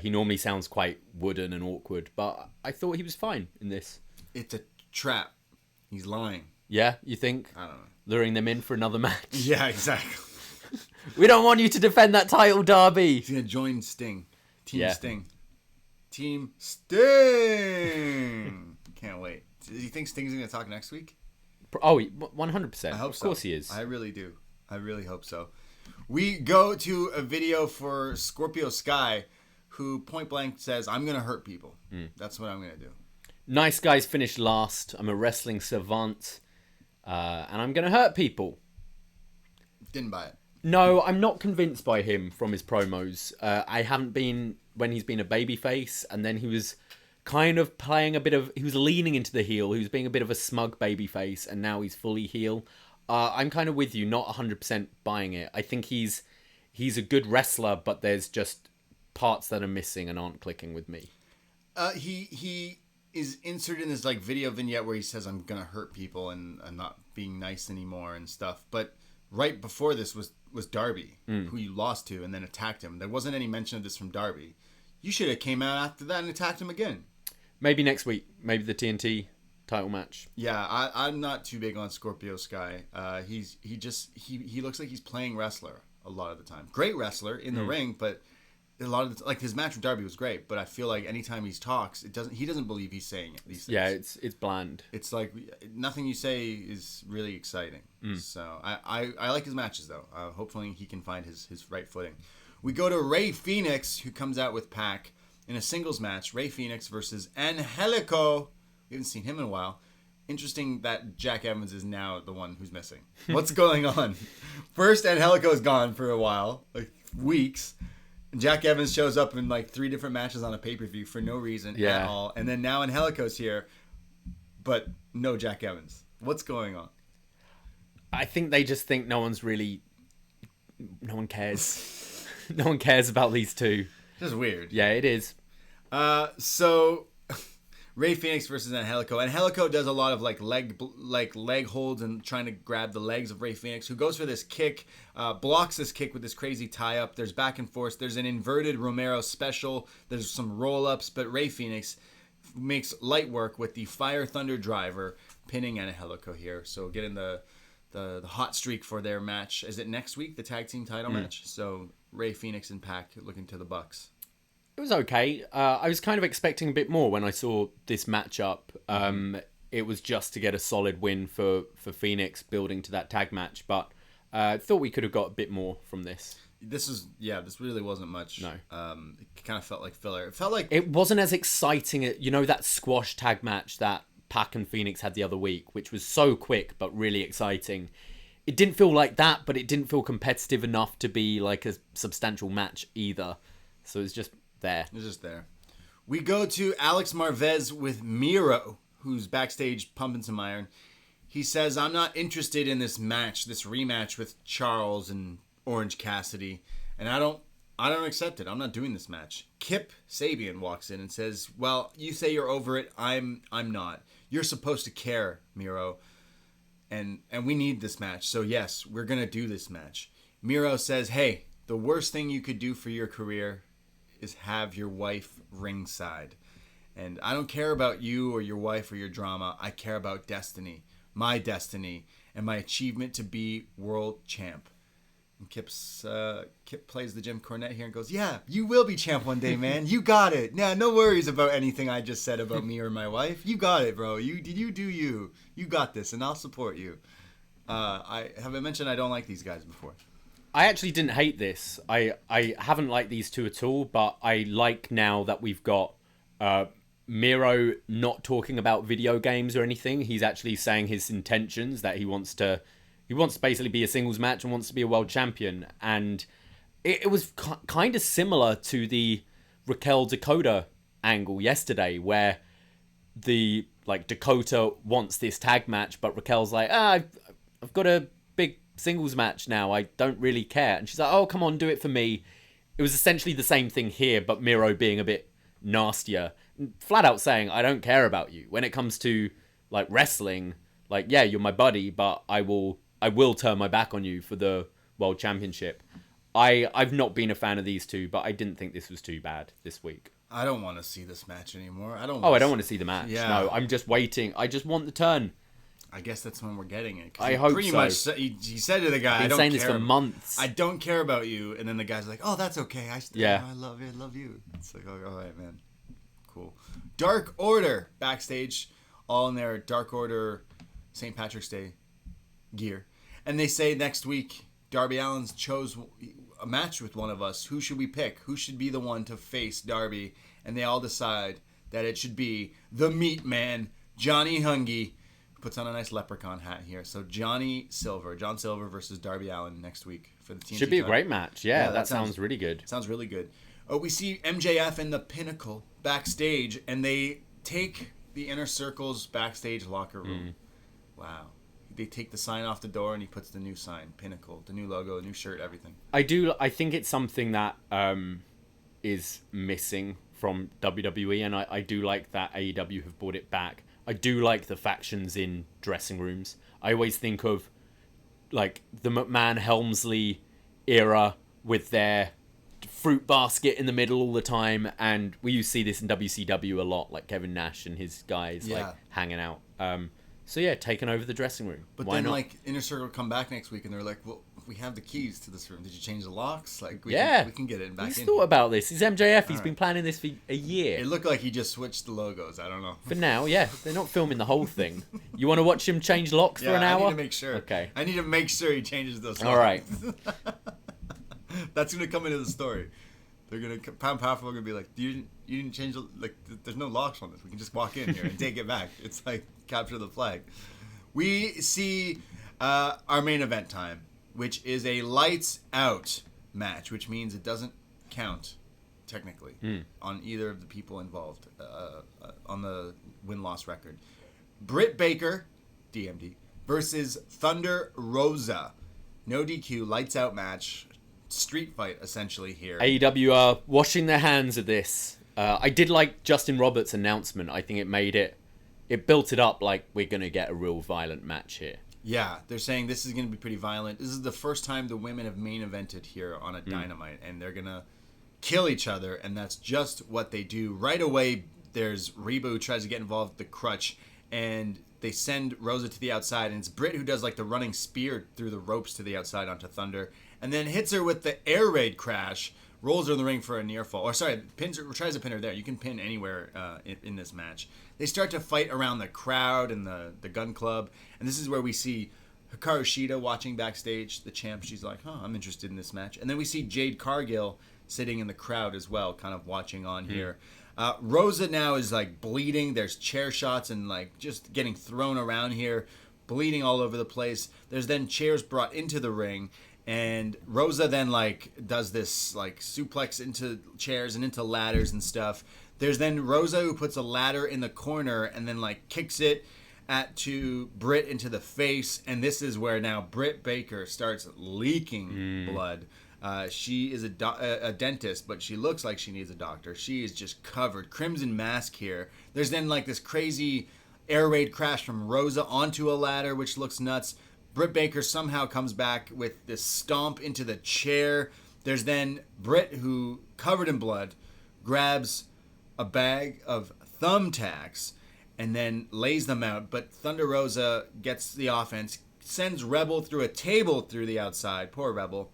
He normally sounds quite wooden and awkward, but I thought he was fine in this. It's a trap. He's lying. Yeah, you think? I don't know. Luring them in for another match? Yeah, exactly. We don't want you to defend that title, Darby. He's going to join Sting. Team Sting. Team Sting. Can't wait. Do you think Sting's going to talk next week? Oh, 100%. I hope of course he is. I really do. I really hope so. We go to a video for Scorpio Sky, who point blank says, "I'm going to hurt people." That's what I'm going to do. Nice guys finished last. I'm a wrestling savant. And I'm going to hurt people. Didn't buy it. No, I'm not convinced by him from his promos. I haven't been when he's been a babyface, and then he was kind of playing he was leaning into the heel. He was being a bit of a smug babyface, and now he's fully heel. I'm kind of with you, not 100% buying it. I think he's a good wrestler, but there's just parts that are missing and aren't clicking with me. He is inserted in this like video vignette where he says, "I'm gonna hurt people and I'm not being nice anymore" and stuff. But right before this was Darby, who you lost to and then attacked him. There wasn't any mention of this from Darby. You should have came out after that and attacked him again. Maybe next week. Maybe the TNT title match. Yeah, I'm not too big on Scorpio Sky. He looks like he's playing wrestler a lot of the time. Great wrestler in the ring, but a lot of like his match with Darby was great. But I feel like anytime he talks, he doesn't believe he's saying these things. Yeah, it's bland. It's like nothing you say is really exciting. So I like his matches though. Hopefully he can find his right footing. We go to Rey Fenix, who comes out with Pac in a singles match. Rey Fenix versus Angelico. We haven't seen him in a while. Interesting that Jack Evans is now the one who's missing. What's going on? First, Angelico is gone for a while, like weeks. And Jack Evans shows up in like 3 different matches on a pay-per-view for no reason at all. And then now Angelico's here, but no Jack Evans. What's going on? I think they just think no one cares. No one cares about these two. Just weird. Yeah, it is. So Rey Fenix versus Angelico. Angelico does a lot of like leg holds and trying to grab the legs of Rey Fenix, who goes for this kick, blocks this kick with this crazy tie-up. There's back and forth. There's an inverted Romero special. There's some roll-ups, but Rey Fenix makes light work with the Fire Thunder Driver, pinning Angelico here. So getting the hot streak for their match. Is it next week, the tag team title match? So Rey Fenix and Pac looking to the Bucks. It was okay. I was kind of expecting a bit more when I saw this matchup. It was just to get a solid win for Phoenix, building to that tag match. But I thought we could have got a bit more from this. This really wasn't much. No. It kind of felt like filler. It felt like... It wasn't as exciting. That squash tag match that Pac and Phoenix had the other week, which was so quick but really exciting. It didn't feel like that, but it didn't feel competitive enough to be like a substantial match either. So it's just... there. It's just there. We go to Alex Marvez with Miro, who's backstage pumping some iron. He says, "I'm not interested in this match, this rematch with Charles and Orange Cassidy, and I don't accept it. I'm not doing this match." Kip Sabian walks in and says, "Well, you say you're over it. I'm not. You're supposed to care, Miro, and we need this match. So yes, we're gonna do this match." Miro says, "Hey, the worst thing you could do for your career is have your wife ringside. And I don't care about you or your wife or your drama. I care about destiny, and my achievement to be world champ. And Kip plays the Jim Cornette here and goes, yeah, you will be champ one day, man. You got it. Yeah, no worries about anything I just said about me or my wife. You got it, bro. You do you. You got this, and I'll support you. I mentioned I don't like these guys before. I actually didn't hate this. I haven't liked these two at all, but I like now that we've got Miro not talking about video games or anything. He's actually saying his intentions, that he wants to basically be a singles match and wants to be a world champion. And it was kind of similar to the Raquel Dakota angle yesterday, where the Dakota wants this tag match, but Raquel's like, I've got a big singles match now, I don't really care. And she's like, oh, come on, do it for me. It was essentially the same thing here, but Miro being a bit nastier, flat out saying, I don't care about you. When it comes to wrestling, yeah, you're my buddy, but I will turn my back on you for the world championship. I've not been a fan of these two, but I didn't think this was too bad this week. I don't want to see this match anymore. I don't want to see the match. Yeah. No, I'm just waiting. I just want the turn. I guess that's when we're getting it. I hope pretty so. Much, he said to the guy, I've been saying this for months. I don't care about you. And then the guy's like, oh, that's okay. I love you. It's like, oh, all right, man. Cool. Dark Order backstage, all in their Dark Order St. Patrick's Day gear. And they say next week, Darby Allin's chose a match with one of us. Who should we pick? Who should be the one to face Darby? And they all decide that it should be the Meat Man, Johnny Hungy. Puts on a nice leprechaun hat here. So John Silver versus Darby Allin next week for the TNT. Should be a great match. Yeah, that sounds really good. Sounds really good. We see MJF and the Pinnacle backstage, and they take the Inner Circle's backstage locker room. Wow. They take the sign off the door, and he puts the new sign, Pinnacle, the new logo, the new shirt, everything. I think it's something that is missing from WWE, and I do like that AEW have brought it back. I do like the factions in dressing rooms. I always think of the McMahon Helmsley era with their fruit basket in the middle all the time, and we used to see this in WCW a lot, like Kevin Nash and his guys hanging out. So yeah, taking over the dressing room. But why then not? Inner Circle come back next week and they're like, well, we have the keys to this room. Did you change the locks? We can get it back in. He's thought about this. He's MJF. He's been planning this for a year. It looked like he just switched the logos. I don't know. For now, yeah. They're not filming the whole thing. You want to watch him change locks for an hour? I need to make sure. Okay. I need to make sure he changes those locks. All right. That's going to come into the story. They're going to, Powerful are going to be like, you didn't change, there's no locks on this. We can just walk in here and take it back. It's like capture the flag. We see our main event time, which is a lights out match, which means it doesn't count technically on either of the people involved on the win-loss record. Britt Baker, DMD, versus Thunder Rosa. No DQ, lights out match, street fight essentially here. AEW are washing their hands of this. I did like Justin Roberts' announcement. I think it built it up like we're going to get a real violent match here. Yeah, they're saying this is going to be pretty violent. This is the first time the women have main evented here on a Dynamite, and they're going to kill each other, and that's just what they do. Right away, there's Reba who tries to get involved with the crutch, and they send Rosa to the outside, and it's Britt who does the running spear through the ropes to the outside onto Thunder, and then hits her with the air raid crash, rolls her in the ring for a near fall. Or sorry, tries to pin her there. You can pin anywhere in this match. They start to fight around the crowd and the gun club. And this is where we see Hikaru Shida watching backstage, the champ. She's like, I'm interested in this match. And then we see Jade Cargill sitting in the crowd as well, kind of watching on here. Rosa now is bleeding. There's chair shots and just getting thrown around here, bleeding all over the place. There's then chairs brought into the ring. And Rosa then does this suplex into chairs and into ladders and stuff. There's then Rosa who puts a ladder in the corner and then kicks it to Britt into the face. And this is where now Britt Baker starts leaking blood. She is a dentist, but she looks like she needs a doctor. She is just covered. Crimson mask here. There's then this crazy air raid crash from Rosa onto a ladder, which looks nuts. Britt Baker somehow comes back with this stomp into the chair. There's then Britt, who, covered in blood, grabs a bag of thumbtacks and then lays them out. But Thunder Rosa gets the offense, sends Rebel through a table through the outside, poor Rebel,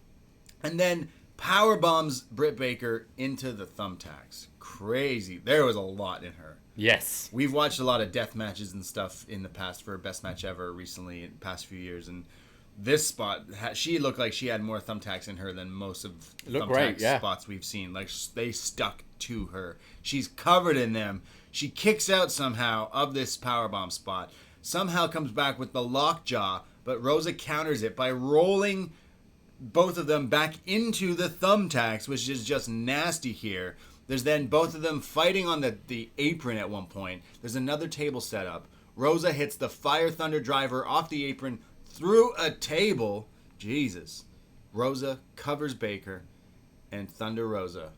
and then power bombs Britt Baker into the thumbtacks. Crazy. There was a lot in her. Yes. We've watched a lot of death matches and stuff in the past for Best Match Ever recently in the past few years, and this spot, she looked like she had more thumbtacks in her than most of the thumbtack spots we've seen. Like, they stuck to her. She's covered in them. She kicks out somehow of this powerbomb spot, somehow comes back with the lockjaw, but Rosa counters it by rolling both of them back into the thumbtacks, which is just nasty here. There's then both of them fighting on the apron at one point. There's another table set up. Rosa hits the Fire Thunder driver off the apron through a table. Jesus. Rosa covers Baker, and Thunder Rosa,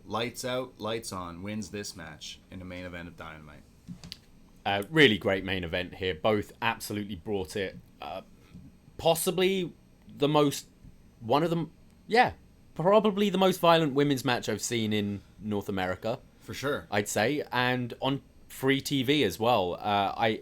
lights out, lights on, wins this match in the main event of Dynamite. Really great main event here. Both absolutely brought it. Possibly the most... One of them... Yeah. Probably the most violent women's match I've seen in North America. For sure. I'd say. And on free TV as well. I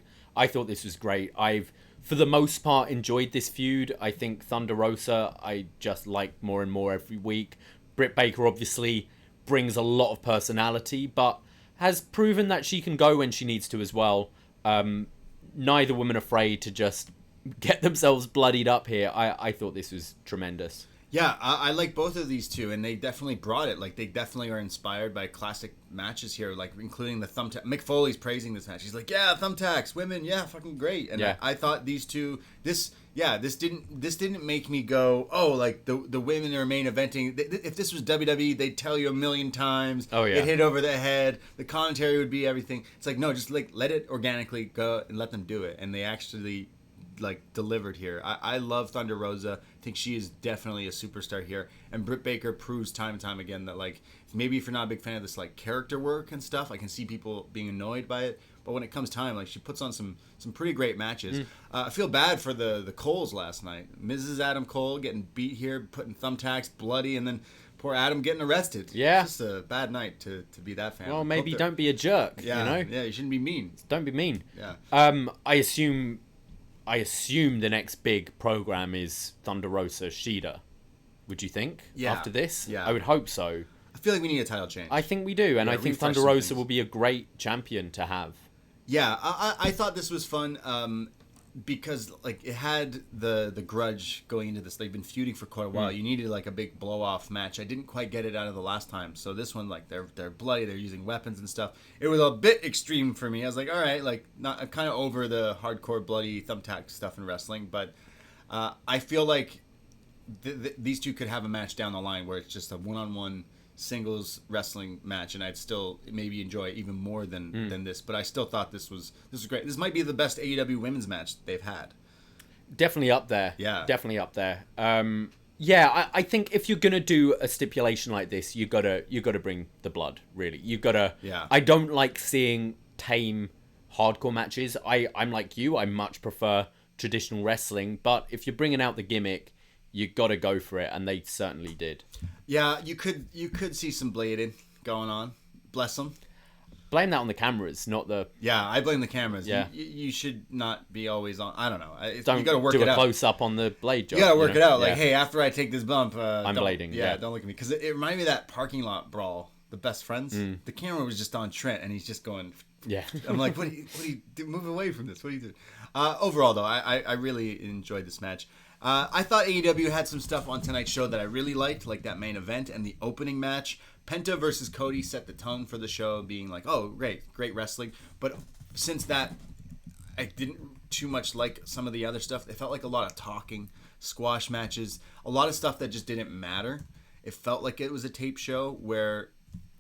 thought this was great. I've, for the most part, enjoyed this feud. I think Thunder Rosa, I just like more and more every week. Britt Baker obviously brings a lot of personality, but has proven that she can go when she needs to as well. Neither woman afraid to just get themselves bloodied up here. I thought this was tremendous. Yeah, I like both of these two, and they definitely brought it. Like, they definitely are inspired by classic matches here, like, including the thumbtack. Mick Foley's praising this match. He's like, yeah, thumbtacks, women, yeah, fucking great. And yeah. I thought these two, this didn't make me go, oh, like, the women are main eventing. If this was WWE, they'd tell you a million times. Oh, yeah. It hit over the head. The commentary would be everything. It's like, no, just, like, let it organically go and let them do it. And they actually... like delivered here. I love Thunder Rosa. I think she is definitely a superstar here. And Britt Baker proves time and time again that, like, maybe if you're not a big fan of this, like, character work and stuff, I can see people being annoyed by it. But when it comes time, like, she puts on some pretty great matches. I feel bad for the Coles last night. Mrs. Adam Cole getting beat here, putting thumbtacks, bloody, and then poor Adam getting arrested. Yeah. It's just a bad night to be that fan. Well, maybe don't be a jerk, yeah, you know? Yeah, you shouldn't be mean. Don't be mean. Yeah. I assume the next big program is Thunder Rosa Shida. Would you think? Yeah. After this? Yeah. I would hope so. I feel like we need a title change. I think we do, and I think Thunder Rosa will be a great champion to have. Yeah, I thought this was fun because, like, it had the grudge going into this. They've been feuding for quite a while. You needed, like, a big blow-off match. I didn't quite get it out of the last time. So this one, like, they're bloody. They're using weapons and stuff. It was a bit extreme for me. I was like, all right, like, I'm kind of over the hardcore bloody thumbtack stuff in wrestling. But I feel like these two could have a match down the line where it's just a one-on-one singles wrestling match, and I'd still maybe enjoy it even more than this. But I still thought this was great. This might be the best AEW women's match they've had. Definitely up there. Yeah, definitely up there. I think if you're gonna do a stipulation like this, you gotta bring the blood. Really, you gotta. Yeah. I don't like seeing tame hardcore matches. I'm like you. I much prefer traditional wrestling. But if you're bringing out the gimmick, you gotta go for it, and they certainly did. Yeah, you could see some blading going on. Bless them. Blame that on the cameras, not the... Yeah, I blame the cameras. Yeah. You should not be always on... I don't know. Don't you gotta work do it a out. close-up on the blade job. You gotta work it out. Like, hey, after I take this bump... I'm blading. Yeah, don't look at me. Because it reminded me of that parking lot brawl, the best friends. The camera was just on Trent, and he's just going... Yeah. I'm like, what do you do? Move away from this. What do you do? Overall, though, I really enjoyed this match. I thought AEW had some stuff on tonight's show that I really liked, like that main event and the opening match. Penta versus Cody set the tone for the show, being like, oh, great wrestling. But since that, I didn't too much like some of the other stuff. It felt like a lot of talking, squash matches, a lot of stuff that just didn't matter. It felt like it was a tape show where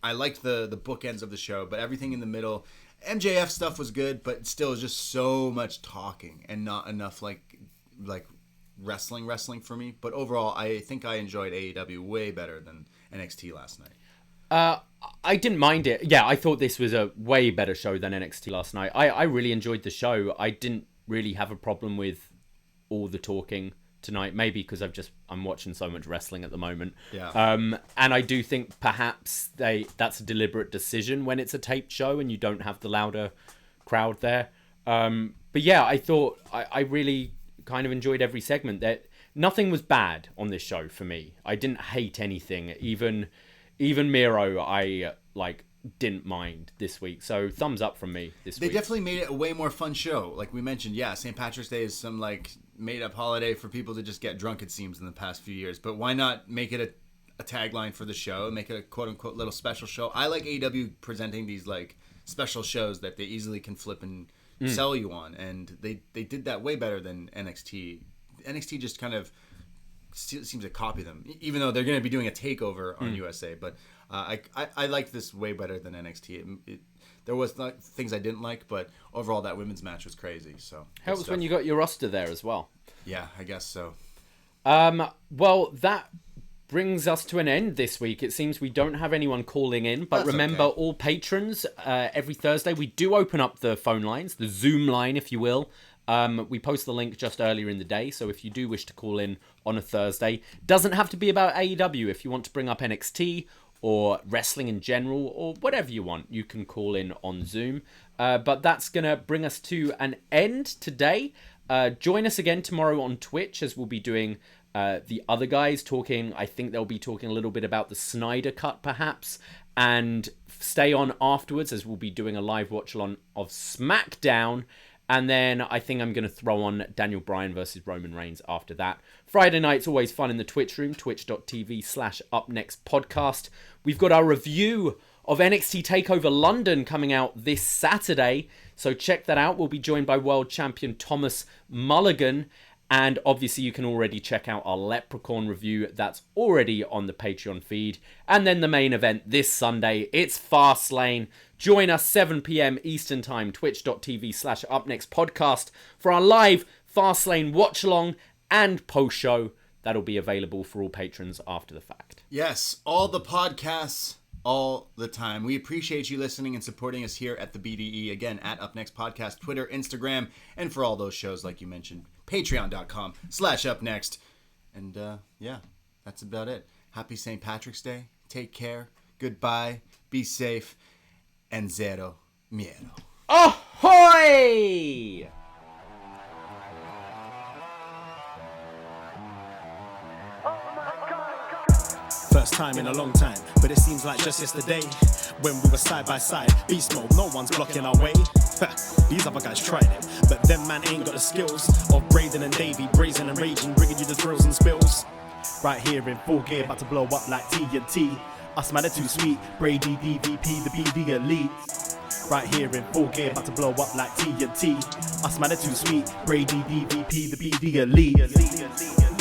I liked the bookends of the show, but everything in the middle... MJF stuff was good, but still just so much talking and not enough like wrestling for me. But overall, I think I enjoyed AEW way better than NXT last night. I didn't mind it. Yeah, I thought this was a way better show than NXT last night. I really enjoyed the show. I didn't really have a problem with all the talking tonight. Maybe because I'm watching so much wrestling at the moment. Yeah. And I do think perhaps that's a deliberate decision when it's a taped show and you don't have the louder crowd there. But yeah, I thought I really kind of enjoyed every segment. That nothing was bad on this show for me. I didn't hate anything. Even Miro, I didn't mind this week. So thumbs up from me this week. They definitely made it a way more fun show. Like we mentioned, yeah, St. Patrick's Day is some made up holiday for people to just get drunk, it seems, in the past few years. But why not make it a tagline for the show, make it a quote unquote little special show? I like AEW presenting these special shows that they easily can flip and sell you on, and they did that way better than NXT. NXT just kind of seems to copy them, even though they're going to be doing a takeover on USA. But I like this way better than NXT. There was things I didn't like, but overall that women's match was crazy. So helps when you got your roster there as well. Yeah, I guess so. Well, that brings us to an end this week. It seems we don't have anyone calling in, but That's remember, okay. all patrons, every Thursday, we do open up the phone lines, the Zoom line, if you will. We post the link just earlier in the day, so if you do wish to call in on a Thursday, doesn't have to be about AEW. If you want to bring up NXT or wrestling in general or whatever you want, you can call in on Zoom. But that's going to bring us to an end today. Join us again tomorrow on Twitch, as we'll be doing the other guys talking. I think they'll be talking a little bit about the Snyder Cut, perhaps. And stay on afterwards, as we'll be doing a live watch-along of SmackDown. And then I think I'm going to throw on Daniel Bryan versus Roman Reigns after that. Friday night's always fun in the Twitch room, twitch.tv/upnextpodcast. We've got our review of NXT TakeOver London coming out this Saturday, so check that out. We'll be joined by World Champion Thomas Mulligan. And obviously you can already check out our Leprechaun review. That's already on the Patreon feed. And then the main event this Sunday, it's Fastlane. Join us 7 p.m. Eastern Time, twitch.tv/upnextpodcast for our live Fastlane watch-along and post-show. That'll be available for all patrons after the fact. Yes, all the podcasts, all the time. We appreciate you listening and supporting us here at the BDE. Again, at Up Next Podcast, Twitter, Instagram, and for all those shows, like you mentioned, patreon.com/upnext. And yeah, that's about it. Happy St. Patrick's Day. Take care. Goodbye. Be safe. And zero miedo. Ahoy! First time in a long time, but it seems like just yesterday when we were side by side. Beast mode, no one's blocking our way. These other guys tried it, but them man ain't got the skills of Braden and Davey, brazen and raging, bringing you the thrills and spills. Right here in full gear, about to blow up like TNT. Us man are too sweet, Brady, DVP, the BDElite. Right here in full gear, about to blow up like TNT. Us man are too sweet, Brady, DVP, the BDElite.